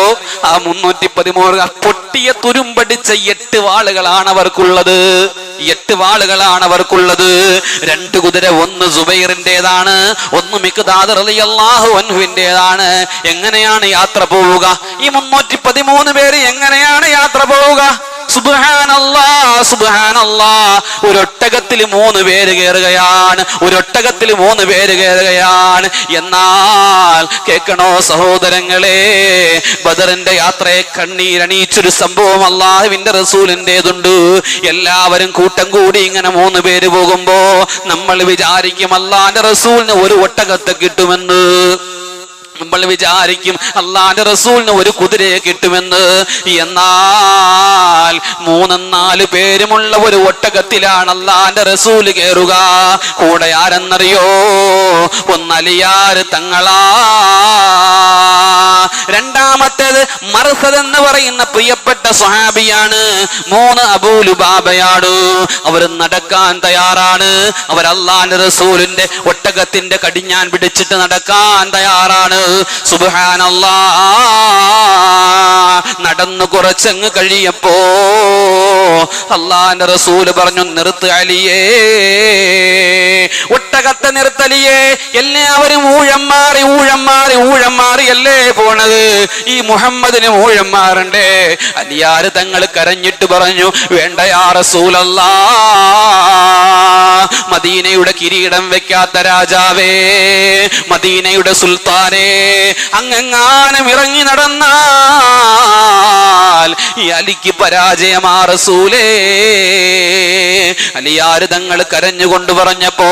ആ 313 പൊട്ടിയ തുരുമ്പടിച്ച 8 വാളുകളാണ് അവർക്കുള്ളത്. അവർക്കുള്ളത്. 8 വാളുകളാണ് അവർക്കുള്ളത്. 2 കുതിര, ഒന്ന് സുബൈറിന്റേതാണ്, ഒന്ന് മിഖ്ദാദ് റളിയല്ലാഹു അൻഹുവിന്റേതാണ്. എങ്ങനെയാണ് യാത്ര പോവുക? ഈ 313 പേര് എങ്ങനെയാണ് യാത്ര പോവുക? സുബ്ഹാനല്ലാഹ്, സുബ്ഹാനല്ലാഹ്. ഒരൊട്ടകത്തിൽ 3 പേര് കയറുകയാണ്, ഒരൊട്ടകത്തിൽ 3 പേര് കയറുകയാണ്. എന്നാൽ കേൾക്കണോ സഹോദരങ്ങളെ, ബദറിന്റെ യാത്രയെ കണ്ണീരണിയിച്ചൊരു സംഭവം അല്ലാഹുവിന്റെ റസൂലിന്റേതുണ്ട്. എല്ലാവരും കൂട്ടം കൂടി ഇങ്ങനെ 3 പേര് പോകുമ്പോ നമ്മൾ വിചാരിക്കും അല്ലാഹുവിന്റെ റസൂലിന് ഒരു ഒട്ടകത്തെ കിട്ടുമെന്ന്. നമ്മൾ വിചാരിക്കും അല്ലാഹുവിന്റെ റസൂലിന് ഒരു കുതിരയെ കിട്ടുമെന്ന്. എന്നാൽ 3-4 പേരുമുള്ള ഒരു ഒട്ടകത്തിലാണ് അല്ലാഹുവിന്റെ റസൂല് കയറുക. കൂടെ ആരെന്നറിയോ? ഒന്ന് അലിയാർ തങ്ങളാ, രണ്ടാമത്തേത് മർസദ് എന്ന് പറയുന്ന പ്രിയപ്പെട്ട സ്വഹാബിയാണ്, 3 അബൂ ലുബാബയാണ്. അവർ നടക്കാൻ തയ്യാറാണ്. അവർ അല്ലാഹുവിന്റെ റസൂലിന്റെ ഒട്ടകത്തിന്റെ കടിഞ്ഞാൻ പിടിച്ചിട്ട് നടക്കാൻ തയ്യാറാണ്. സുബ്ഹാനല്ലാഹ്. നടന്നു കുറച്ചങ്ങ് കഴിയപ്പോ അല്ലാഹുവിന്റെ റസൂല് പറഞ്ഞു, നിർത്ത് അലിയേ, ഒട്ടകത്തെ നിർത്തലിയേ. എല്ലാവരും ഊഴന്മാറി ഊഴന്മാറി ഊഴന്മാറി അല്ലേ പോണത്. ഈ മുഹമ്മദിന് ഊഴന്മാറുണ്ടേ. അലിയാര് തങ്ങൾ കരഞ്ഞിട്ട് പറഞ്ഞു, വേണ്ട യാ റസൂലല്ലാഹ്, മദീനയുടെ കിരീടം വെക്കാത്ത രാജാവേ, മദീനയുടെ സുൽത്താനേ, അങ്ങെങ്ങാനും ഇറങ്ങി നടന്നാൽ ഈ അലിക്ക് പരാജയമാ റസൂലേ. അലിയാര് തങ്ങൾ കരഞ്ഞുകൊണ്ട് പറഞ്ഞപ്പോ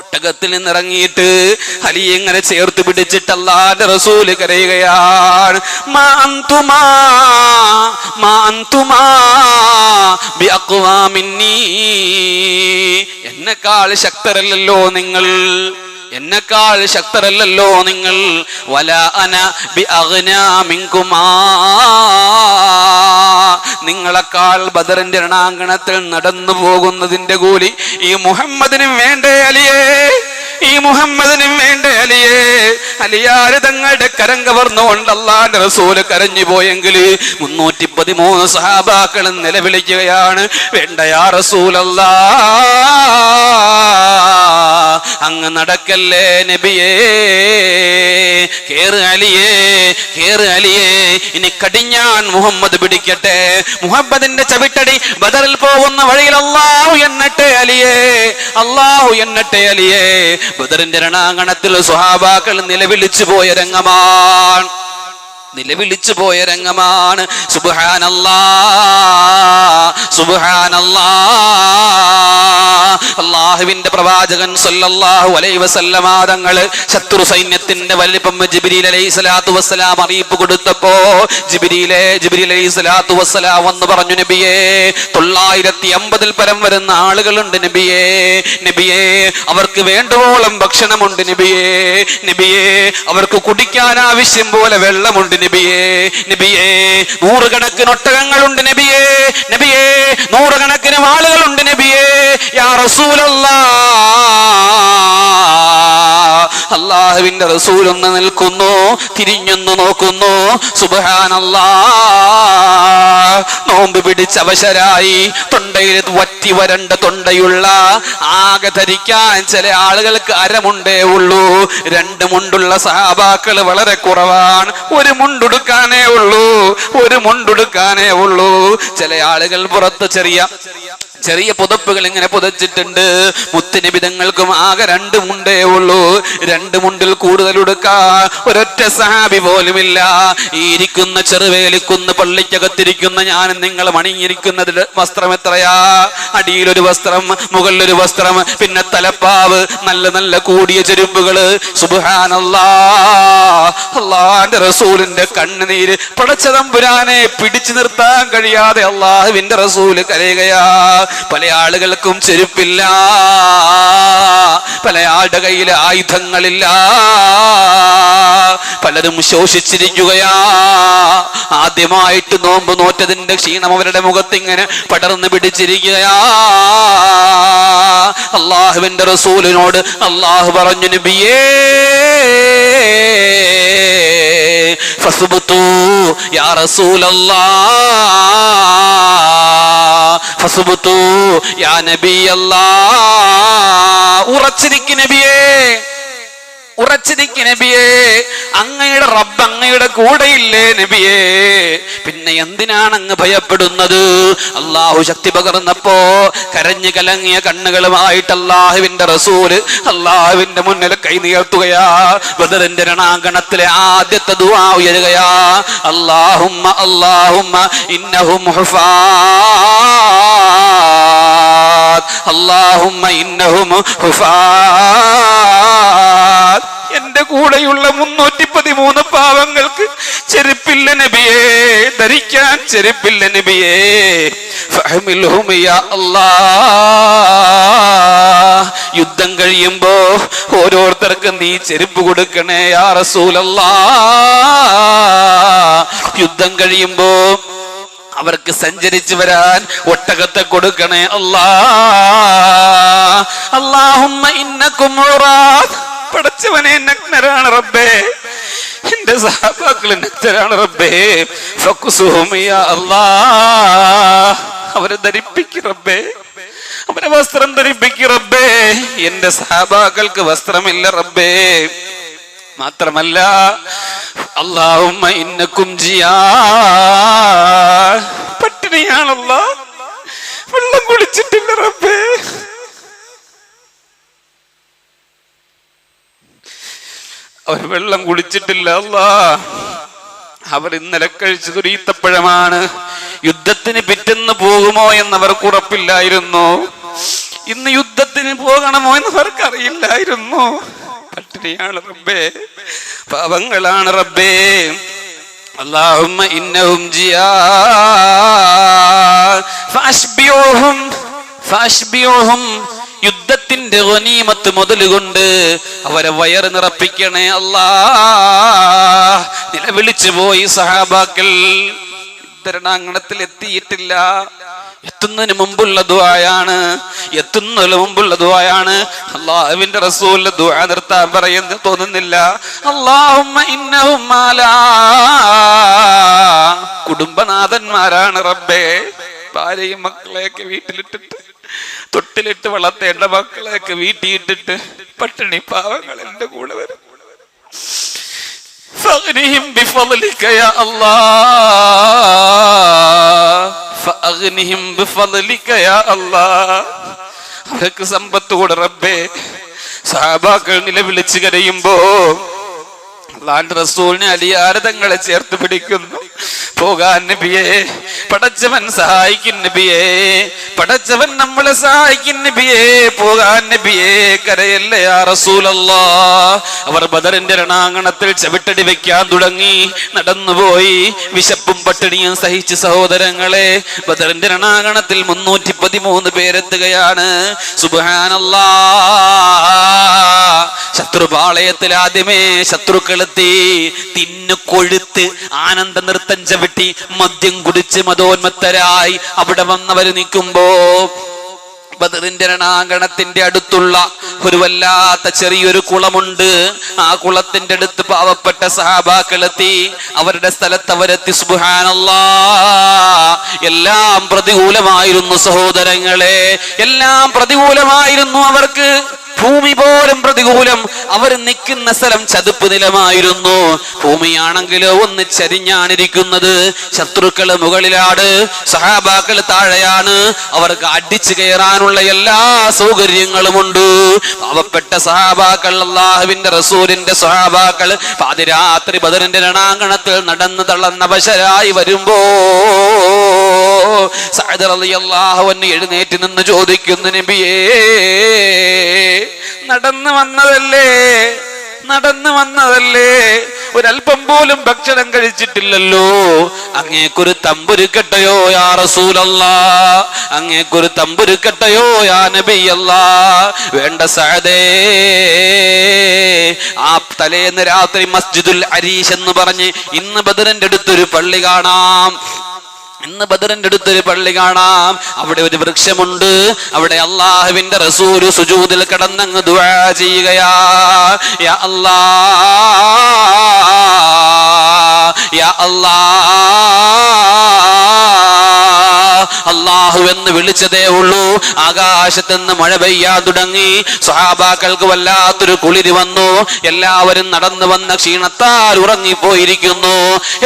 ഒട്ടകത്തിൽ നിന്നിറങ്ങിയിട്ട് അലി എങ്ങനെ ചേർത്ത് പിടിച്ചിട്ട് അല്ലാഹുവിന്റെ റസൂല് കരയുകയാണ്. മാ അന്തുമാ ബിഅഖ്വാ മിന്നീ, എന്നെക്കാൾ ശക്തരല്ലല്ലോ നിങ്ങൾ, എന്നെക്കാൾ ശക്തരല്ലല്ലോ നിങ്ങൾ. വലാ അന ബിഅഗ്നാ മിൻകുമാ, നിങ്ങളെക്കാൾ ബദറിന്റെ രണാങ്കണത്തിൽ നടന്നു പോകുന്നതിന്റെ കൂലി ഈ മുഹമ്മദിനും വേണ്ടേ അലിയേ, ഈ മുഹമ്മദിനും വേണ്ടേ അലിയേ. അലിയാര് തങ്ങളുടെ കരം കവർന്നുകൊണ്ട് അല്ലാഹുവിന്റെ റസൂല് കരഞ്ഞു പോയെങ്കിൽ 313 സഹാബാക്കൾ നിലവിളിക്കുകയാണ്, വേണ്ട യാ റസൂലല്ലാഹ്, അങ്ങ് നടക്കല്ലേ നബിയേ, കേറ് അലിയേ, കേറ് അലിയേ. ഇനി കടിഞ്ഞാൻ മുഹമ്മദ് പിടിക്കട്ടെ. മുഹമ്മദിന്റെ ചവിട്ടടി ബദറിൽ പോകുന്ന വഴിയിൽ അല്ലാഹു എണ്ണട്ടെ അലിയേ, അല്ലാഹു എണ്ണട്ടെ അലിയേ. ബദറിന്റെ രണാങ്കണത്തിൽ സ്വഹാബാക്കൾ നിലവിളിച്ചു പോയ രംഗമാണ്, നിലവിളിച്ചു പോയ രംഗമാണ്. സുബ്ഹാനല്ലാഹ്, സുബ്ഹാനല്ലാഹ്. അല്ലാഹുവിന്റെ പ്രവാചകൻ സല്ലല്ലാഹു അലൈഹി വസല്ലമ തങ്ങള് ശത്രു സൈന്യത്തിന്റെ വലിപ്പം ജിബ്രീൽ അലൈഹിസ്സലാത്തു വസ്സലാം അറിയിപ്പ് കൊടുത്തപ്പോ ജിബ്രീൽ അലൈഹിസ്സലാത്തു വസ്സലാം വന്ന് പറഞ്ഞു, നബിയേ, 950 പരം വരുന്ന ആളുകളുണ്ട് നബിയേ, നബിയേ, അവർക്ക് വേണ്ടുവോളം ഭക്ഷണമുണ്ട് നബിയേ, നബിയേ, അവർക്ക് കുടിക്കാൻ ആവശ്യം പോലെ വെള്ളമുണ്ട് നബിയേ, നബിയേ, 100 കണക്കിന് ഒട്ടകങ്ങളുണ്ട് നബിയേ, നബിയേ, 100 കണക്കിന് ആളുകളുണ്ട് നബിയേ. യാ റസൂലല്ലാഹ്. അല്ലാഹുവിന്റെ റസൂൽ ഒന്ന് നിൽക്കുന്നു, തിരിഞ്ഞൊന്ന് നോക്കുന്നു. സുബ്ഹാനല്ലാഹ്. നോമ്പ് പിടിച്ച് അവശരായി, തൊണ്ടയിൽ വറ്റി വരണ്ട തൊണ്ടയുള്ള, ആകെ ധരിക്കാൻ ചില ആളുകൾക്ക് അരമുണ്ടേ ഉള്ളൂ. 2 മുണ്ടുള്ള സഹാബാക്കൾ വളരെ കുറവാണ്. ഒരു മുണ്ടുടുക്കാനേ ഉള്ളൂ, ഒരു മുണ്ടുടുക്കാനേ ഉള്ളൂ. ചില ആളുകൾ പുറത്ത് ചെറിയ പുതപ്പുകൾ ഇങ്ങനെ പുതച്ചിട്ടുണ്ട്. മുത്തുനിബിതങ്ങൾക്കും ആകെ 2 മുണ്ടേ ഉള്ളൂ. 2 മുണ്ടിൽ കൂടുതൽ ഉടുക്കാൻ ഒരൊറ്റ സഹാബി പോലുമില്ല. ഈ ഇരിക്കുന്ന ചെറുവേലിക്കുന്ന് പള്ളിക്കകത്തിരിക്കുന്ന ഞാനും നിങ്ങളും അണിഞ്ഞിരിക്കുന്നതിൽ വസ്ത്രം എത്രയാ? അടിയിലൊരു വസ്ത്രം, മുകളിലൊരു വസ്ത്രം, പിന്നെ തലപ്പാവ്, നല്ല നല്ല കൂടിയ ചെരുപ്പുകള്. സുബ്ഹാനല്ലാഹ്. അല്ലാഹുവിന്റെ റസൂലിന്റെ കണ്ണുനീര് പടച്ചതമ്പുരാനെ പിടിച്ചു നിർത്താൻ കഴിയാതെ അല്ലാഹുവിന്റെ റസൂല് കരയുകയാ. പല ആളുകൾക്കും ചെരുപ്പില്ല, പല ആളുടെ കയ്യിൽ ആയുധങ്ങളില്ല, പലരും ശോഷിച്ചിരിക്കുകയാ. ആദ്യമായിട്ട് നോമ്പ് നോറ്റതിന്റെ ക്ഷീണം അവരുടെ മുഖത്ത് ഇങ്ങനെ പടർന്നു പിടിച്ചിരിക്കുകയാ. അല്ലാഹുവിന്റെ റസൂലിനോട് അല്ലാഹു പറഞ്ഞു, നബിയേ, ഫസുബ്തു യാ റസൂലല്ലാഹ് ഫസുബ്തു യാ നബിയല്ലാഹ്. ഉറച്ചിരിക്ക് നബിയേ, ഉറച്ചിരിക്ക് നബിയേ, അങ്ങയുടെ റബ്ബ് അങ്ങയുടെ കൂടെയില്ലേ നബിയേ, പിന്നെ എന്തിനാണ് അങ്ങ് ഭയപ്പെടുന്നത്? അള്ളാഹു ശക്തി പകർന്നപ്പോ കരഞ്ഞു കലങ്ങിയ കണ്ണുകളുമായിട്ട് അള്ളാഹുവിന്റെ റസൂല് അള്ളാഹുവിന്റെ മുന്നിൽ കൈനീർത്തുകയാ. ബദറിന്റെ രണാങ്കണത്തിലെ ആദ്യത്തെ ദുആ ഉയരുകയാ. അല്ലാഹുമ്മ അല്ലാഹുമ്മ ഇന്നഹും ഹുഫാത്ത്, അല്ലാഹുമ്മ ഇന്നഹും ഹുഫാത്ത്. എന്റെ കൂടെയുള്ള 313 പാവങ്ങൾക്ക് ചെരുപ്പില്ല നബിയേ, ധരിക്കാൻ ചെരുപ്പില്ല നബിയേ. ഫഹ്മിൽഹും യാ അല്ലാഹ്. യുദ്ധം കഴിയുമ്പോ ഓരോരുത്തർക്കും നീ ചെരുപ്പ് കൊടുക്കണേ യാ റസൂലല്ലാഹ്. യുദ്ധം കഴിയുമ്പോ അവർക്ക് സഞ്ചരിച്ചു വരാൻ ഒട്ടകത്തെ കൊടുക്കണേ അല്ലാഹ്. അല്ലാഹുമ്മ ഇന്നകും ഉറാത്ത്. പടച്ചവനെ നഗ്നരാണ് റബ്ബേ, എന്റെ സഹാബാക്കള് നഗ്നരാണ് റബ്ബേ. ഫഖ്സുഹും യാ അല്ലാഹ്. അവരെ ധരിപ്പിക്ക് റബ്ബേ, അവരെ വസ്ത്രം ധരിപ്പിക്ക് റബ്ബേ. എന്റെ സഹാബാക്കൾക്ക് വസ്ത്രമില്ല റബ്ബേ. മാത്രമല്ല അല്ലാഹുമ്മ ഇന്നകും ജിയാ. പട്ടിണിയാണല്ലോ, വെള്ളം കുടിച്ചിട്ടില്ല റബ്ബേ. അവർ വെള്ളം കുടിച്ചിട്ടില്ല അല്ലാ. അവർ ഇന്നലെ കഴിച്ചതൊരു ഈത്തപ്പഴമാണ്. യുദ്ധത്തിന് പിറ്റെന്ന് പോകുമോ എന്നവർക്ക് ഉറപ്പില്ലായിരുന്നു. ഇന്ന് യുദ്ധത്തിന് പോകണമോ എന്നവർക്ക് അറിയില്ലായിരുന്നു. പട്ടിണിയാണ് റബ്ബേ, പാവങ്ങളാണ് റബ്ബേ. അല്ലാഹുമ്മ ഇന്നഹും ജിയാ ഫഅശ്ബിഉഹും ഫഅശ്ബിഉഹും. യുദ്ധത്തിന്റെ ഗനീമത്ത് മുതലുകൊണ്ട് അവരെ വയറ് നിറപ്പിക്കണേ അല്ലാഹ്. നിലവിളിച്ചു പോയി സഹാബാക്കൾ. യുദ്ധരണാങ്കണത്തിൽ എത്തിയിട്ടില്ല. എത്തുന്നതിന് മുമ്പുള്ള ദുആയാണ്, എത്തുന്നതിന് മുമ്പുള്ള ദുആയാണ്. അല്ലാഹുവിന്റെ റസൂലിന്റെ ദുആ നിർത്താൻ പറയുന്നു തോന്നുന്നില്ല. അല്ലാഹുമ്മ ഇന്നഹും മാലാ. കുടുംബനാഥന്മാരാണ് റബ്ബേ. ഭാര്യയും മക്കളെയൊക്കെ വീട്ടിലിട്ടിട്ട്, തൊട്ടിലിട്ട് വളർത്തേണ്ട മക്കളെയൊക്കെ വീട്ടിയിട്ടിട്ട് പട്ടിണി പാവങ്ങൾ എന്റെ കൂടെ വരും. ഫഅഗ്നിഹിം ബിഫദ്ലിക യാ അല്ലാഹ്, ഫഅഗ്നിഹിം ബിഫദ്ലിക യാ അല്ലാഹ്. അവർക്ക് സമ്പത്ത് കൂടെ റബ്ബേ. സഹാബാക്കൾ നിലവിളിച്ച് കരയുമ്പോ അല്ലാഹുവിന്റെ റസൂലിനെ അലിയാരെ തങ്ങളെ ചേർത്ത് പിടിക്കുന്നു. പോകാൻ നബിയേ, പടച്ചവൻ സഹായിക്കും നബിയേ, പടച്ചവൻ നമ്മളെ സഹായിക്കും നബിയേ, പോകാൻ നബിയേ, കരയല്ലേ യാ റസൂലല്ലാഹ്. അവർ ബദറിന്റെ രണാങ്കണത്തിൽ ചവിട്ടടി വെക്കാൻ തുടങ്ങി. നടന്നുപോയി. വിശപ്പും പട്ടിണിയും സഹിച്ച് സഹോദരങ്ങളെ ബദറിന്റെ രണാങ്കണത്തിൽ 313 പേരെത്തുകയാണ്. സുബ്ഹാനല്ലാഹ്. ശത്രുപാളയത്തിൽ ആദ്യമേ ശത്രുക്കളെത്തി. തിന്നു കൊഴുത്ത് ആനന്ദ നൃത്തം ചവിട്ടി മദ്യം കുടിച്ച് മതോന്മത്തരായി അവിടെ വന്നവര് നിൽക്കുമ്പോ ബദറിന്റെ രണാങ്കണത്തിന്റെ അടുത്തുള്ള ഒരു വല്ലാത്ത ചെറിയൊരു കുളമുണ്ട്. ആ കുളത്തിന്റെ അടുത്ത് പാവപ്പെട്ട സഹാബാക്കളെത്തി. അവരുടെ സ്ഥലത്ത് അവരെത്തി. സുബ്ഹാനല്ലാഹ്. എല്ലാം പ്രതികൂലമായിരുന്നു സഹോദരങ്ങളെ, എല്ലാം പ്രതികൂലമായിരുന്നു അവർക്ക്. ഭൂമി പോലും പ്രതികൂലം. അവർ നിൽക്കുന്ന സ്ഥലം ചതുപ്പ് നിലമായിരുന്നു. ഭൂമിയാണെങ്കിലോ ഒന്ന് ചരിഞ്ഞാണിരിക്കുന്നത്. ശത്രുക്കള് മുകളിലാണ്, സഹാബാക്കള് താഴെയാണ്. അവർക്ക് അടിച്ചു കയറാനുള്ള എല്ലാ സൗകര്യങ്ങളുമുണ്ട്. പാവപ്പെട്ട സഹാബാക്കൾ, അല്ലാഹുവിന്റെ റസൂലിന്റെ സഹാബാക്കൾ പാതിരാത്രി ബദറിന്റെ രണാങ്കണത്തിൽ നടന്നു തളർന്ന അവശരായി വരുമ്പോ സഅദ് റളിയല്ലാഹു അൻഹു എഴുന്നേറ്റ് നിന്ന് ചോദിക്കുന്നു, നബിയേ, നടന്നു വന്നതല്ലേ, ഒരൽപ്പം പോലും ഭക്ഷണം കഴിച്ചിട്ടില്ലല്ലോ. അങ്ങേക്കൊരു തമ്പുരുക്കട്ടയോ യാ റസൂലല്ലാഹ്, അങ്ങേക്കൊരു തമ്പുരുക്കട്ടയോ യാ നബിയല്ലാഹ്. വേണ്ട സഅദേ, ആ തലേന്ന് രാത്രി മസ്ജിദുൽ അരീഷ് എന്ന് പറഞ്ഞ് ഇന്ന് ബദറിന്റെ അടുത്തൊരു പള്ളി കാണാം. അവിടെ ഒരു വൃക്ഷമുണ്ട്. അവിടെ അല്ലാഹുവിന്റെ റസൂൽ സുജൂദിൽ കിടന്നങ്ങ് ദുആ ചെയ്യുകയാ. യാ അല്ലാഹ്, യാ അല്ലാഹ് അല്ലാഹു എന്ന് വിളിച്ചതേ ഉള്ളൂ. ആകാശത്തുനിന്ന് മഴ പെയ്യാൻ തുടങ്ങി. സ്വഹാബാക്കൾക്ക് വല്ലാത്തൊരു കുളിരി വന്നു. എല്ലാവരും നടന്നു വന്ന ക്ഷീണത്താൽ ഉറങ്ങിപ്പോയിരിക്കുന്നു.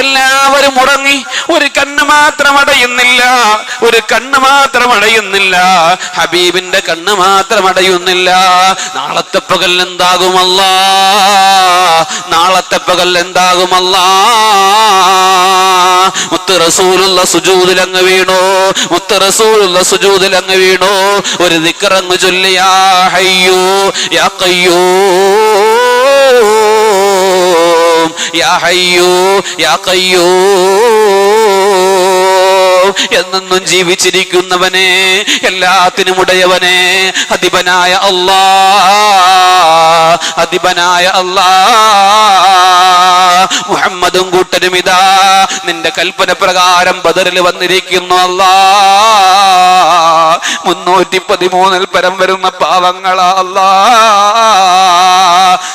എല്ലാവരും ഉറങ്ങി. ഒരു കണ്ണ് മാത്രം അടയുന്നില്ല, ഒരു കണ്ണ് മാത്രം അടയുന്നില്ല. ഹബീബിന്റെ കണ്ണ് മാത്രം അടയുന്നില്ല. നാളത്തെ പകൽ എന്താകുമല്ലാ, നാളത്തെ പകൽ എന്താകുമല്ലാ. മുത്ത് റസൂലുള്ള സുജൂദിലങ്ങ് വീണു, മുത്ത് റസൂലുള്ള സുജൂദിലങ്ങ് വീണു. ഒരു ദിക്റങ്ങ് ചൊല്ലി, യാ ഹയ്യൂ യാ ഖയ്യൂം, യാ ഹയ്യൂ യാ ഖയ്യൂം. എന്നെന്നും ജീവിച്ചിരിക്കുന്നവനെ, എല്ലാത്തിനും ഉടയവനെ, അധിപനായ അല്ലാഹ്, അധിപനായ അല്ലാഹ്. മുഹമ്മദും കൂട്ടരും ഇതാ നിന്റെ കൽപ്പന പ്രകാരം ബദറിൽ വന്നിരിക്കുന്നു അല്ലാഹ്. 313 പരം വരുന്ന പാവങ്ങളാ അല്ലാഹ്.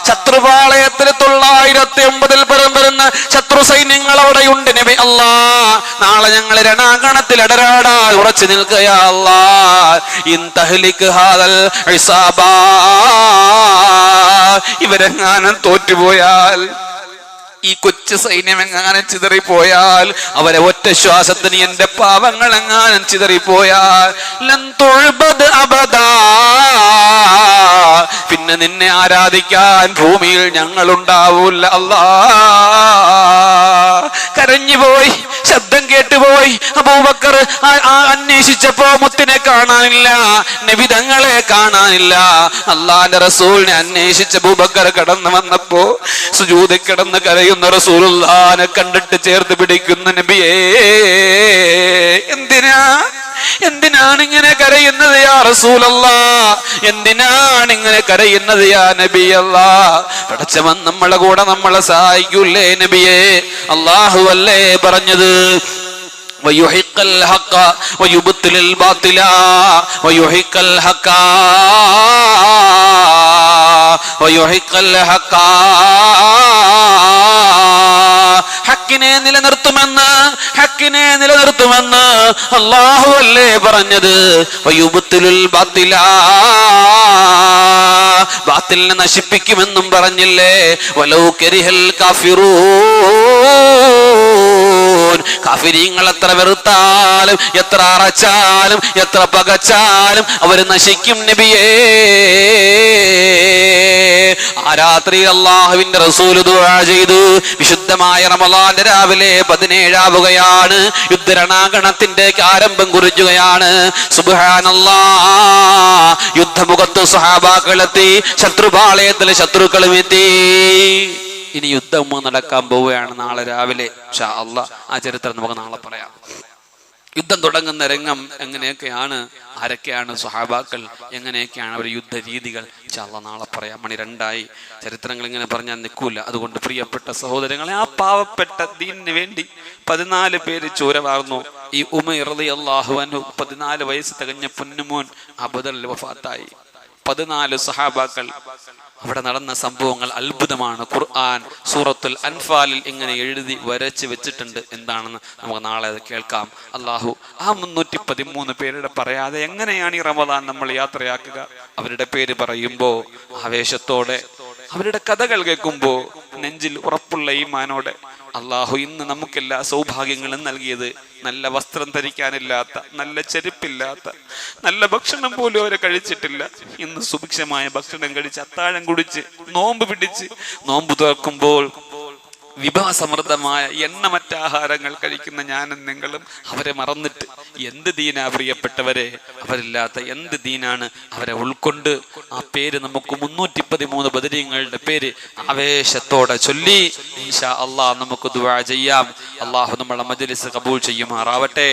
ശത്രുപാളയത്തിൽ 909 പരം വരുന്ന ശത്രു സൈന്യങ്ങൾ അവിടെയുണ്ട് നബി അല്ലാഹ്. നാളെ ഞങ്ങൾ രണാങ്കണത്തിൽ അടരാടാൻ ഉറച്ചു നിൽക്കുകയാ അല്ലാഹ്. ഇൻ തഹ്ലിക് ഹാദൽ ഇസാബാ, ഇവരെങ്ങാനും തോറ്റുപോയാൽ, ഈ കൊച്ചു സൈന്യം എങ്ങാനും ചിതറിപ്പോയാൽ, അവരെ ഒറ്റ ശ്വാസത്തിന് എന്റെ പാവങ്ങൾ എങ്ങാനും ചിതറിപ്പോയാൽ, ലൻ തുഅബദ് അബദാ, പിന്നെ നിന്നെ ആരാധിക്കാൻ ഭൂമിയിൽ ഞങ്ങൾ ഉണ്ടാവൂല അല്ലാഹ്. കരഞ്ഞുപോയി, ശബ്ദം കേട്ടുപോയി. അബൂബക്കർ അന്വേഷിച്ചപ്പോ മുത്തിനെ കാണാനില്ല, നബി തങ്ങളെ കാണാനില്ല. അല്ലാഹുവിന്റെ റസൂലിനെ അന്വേഷിച്ച അബൂബക്കർ കടന്നു വന്നപ്പോ സുജൂദിൽ കിടന്ന് കരയുന്ന റസൂലുള്ളാഹിനെ കണ്ടിട്ട് ചേർത്ത് പിടിക്കുന്ന നബിയേ, എന്തിനാണ് ഇങ്ങനെ കരയുന്നത് യാ റസൂലല്ലാഹ്? എന്തിനാണ് ഇങ്ങനെ കരയുന്നത് യാ നബിയല്ലാഹ്? പടച്ചവൻ നമ്മളെ കൂടെ നമ്മളെ സഹായിക്കൂലേ നബിയേ? അല്ലാഹു അല്ലേ പറഞ്ഞത്, വയുഹിഖൽ ഹഖ വയുബ്തിലിൽ ബാതില വയുഹിഖൽ ഹഖ വയുഹിഖൽ ഹഖ. ഹക്കിനെ നിലനിർത്തുമെന്ന്, ഹക്കിനെ നിലനിർത്തുമെന്ന് അല്ലാഹു അല്ലേ പറഞ്ഞത്. വയുബ്തിലുൽ ബാതില, ബാത്തിലിനെ നശിപ്പിക്കുമെന്നും പറഞ്ഞില്ലേ. വലൗ കരിഹൽ കാഫിറൂൻ, കാഫിരീങ്ങൾ എത്ര വെറുത്താലും എത്ര അറച്ചാലും എത്ര പകച്ചാലും അവര് നശിക്കും നബിയേ. ആ രാത്രി അല്ലാഹുവിന്റെ റസൂൽ ദുആ ചെയ്തു. വിശുദ്ധമായ റമളാന്റെ രാവിലെ 17 യുദ്ധരണാങ്കണത്തിന്റെ ആരംഭം കുറിക്കുകയാണ്. സുബ്ഹാനല്ലാഹ്. യുദ്ധമുഖത്ത് സ്വഹാബാക്കളെത്തി, ശത്രുപാളയത്തിൽ ശത്രുക്കളും എത്തി. ഇനി യുദ്ധം നടക്കാൻ പോവുകയാണ് നാളെ രാവിലെ ഇൻഷാ അല്ലാഹ്. ആ ചരിത്രം നമുക്ക് നാളെ പറയാം. യുദ്ധം തുടങ്ങുന്ന രംഗം എങ്ങനെയൊക്കെയാണ്, ആരൊക്കെയാണ് സ്വഹാബാക്കൾ, എങ്ങനെയൊക്കെയാണ് അവർ യുദ്ധ രീതികൾ, ഇൻഷാ അല്ലാഹ് നാളെ പറയാം. 2 ചരിത്രങ്ങൾ ഇങ്ങനെ പറഞ്ഞാൽ നിൽക്കൂല. അതുകൊണ്ട് പ്രിയപ്പെട്ട സഹോദരങ്ങളെ, ആ പാവപ്പെട്ട ദീനിന് വേണ്ടി 14 പേര് ചോര വാർന്നു. ഈ ഉമൈർ റളിയല്ലാഹു അൻഹു 14 വയസ്സ് തികഞ്ഞ പൊന്നുമോൻ ബദറിൽ വഫാത്തായി. 14 സഹാബാക്കൾ. അവിടെ നടന്ന സംഭവങ്ങൾ അത്ഭുതമാണ്. ഖുർആൻ സൂറത്തുൽ അൻഫാലിൽ ഇങ്ങനെ എഴുതി വരച്ച് വെച്ചിട്ടുണ്ട്. എന്താണെന്ന് നമുക്ക് നാളെ അത് കേൾക്കാം. അള്ളാഹു ആ 313 പേരുടെ പറയാതെ എങ്ങനെയാണ് ഈ റമദാൻ നമ്മൾ യാത്രയാക്കുക? അവരുടെ പേര് പറയുമ്പോൾ ആവേശത്തോടെ, അവരുടെ കഥകൾ കേൾക്കുമ്പോൾ നെഞ്ചിൽ ഉറപ്പുള്ള ഈമാനോടെ. അള്ളാഹു ഇന്ന് നമുക്കെല്ലാ സൗഭാഗ്യങ്ങളും നൽകിയത് നല്ല വസ്ത്രം ധരിക്കാനില്ലാത്ത, നല്ല ചെരുപ്പില്ലാത്ത, നല്ല ഭക്ഷണം പോലും അവരെ കഴിച്ചിട്ടില്ല. ഇന്ന് സുഭിക്ഷമായ ഭക്ഷണം കഴിച്ച് അത്താഴം കുടിച്ച് നോമ്പ് പിടിച്ച് നോമ്പ് തുറക്കുമ്പോൾ വിഭവസമൃദ്ധമായ എണ്ണമറ്റ ആഹാരങ്ങൾ കഴിക്കുന്ന ഞാനും നിങ്ങളും അവരെ മറന്നിട്ട് എന്ത് ദീനാ പ്രിയപ്പെട്ടവരെ? അവരില്ലാത്ത എന്ത് ദീനാണ്? അവരെ ഉൾക്കൊണ്ട് ആ പേര് നമുക്ക് 313 ബദരീങ്ങളുടെ പേര് ആവേശത്തോടെ ചൊല്ലി ഇൻഷാ അല്ലാഹ് നമുക്ക് ദുആ ചെയ്യാം. അല്ലാഹു നമ്മുടെ മജ്‌ലിസ് ഖബൂൽ ചെയ്യുമാറാവട്ടെ.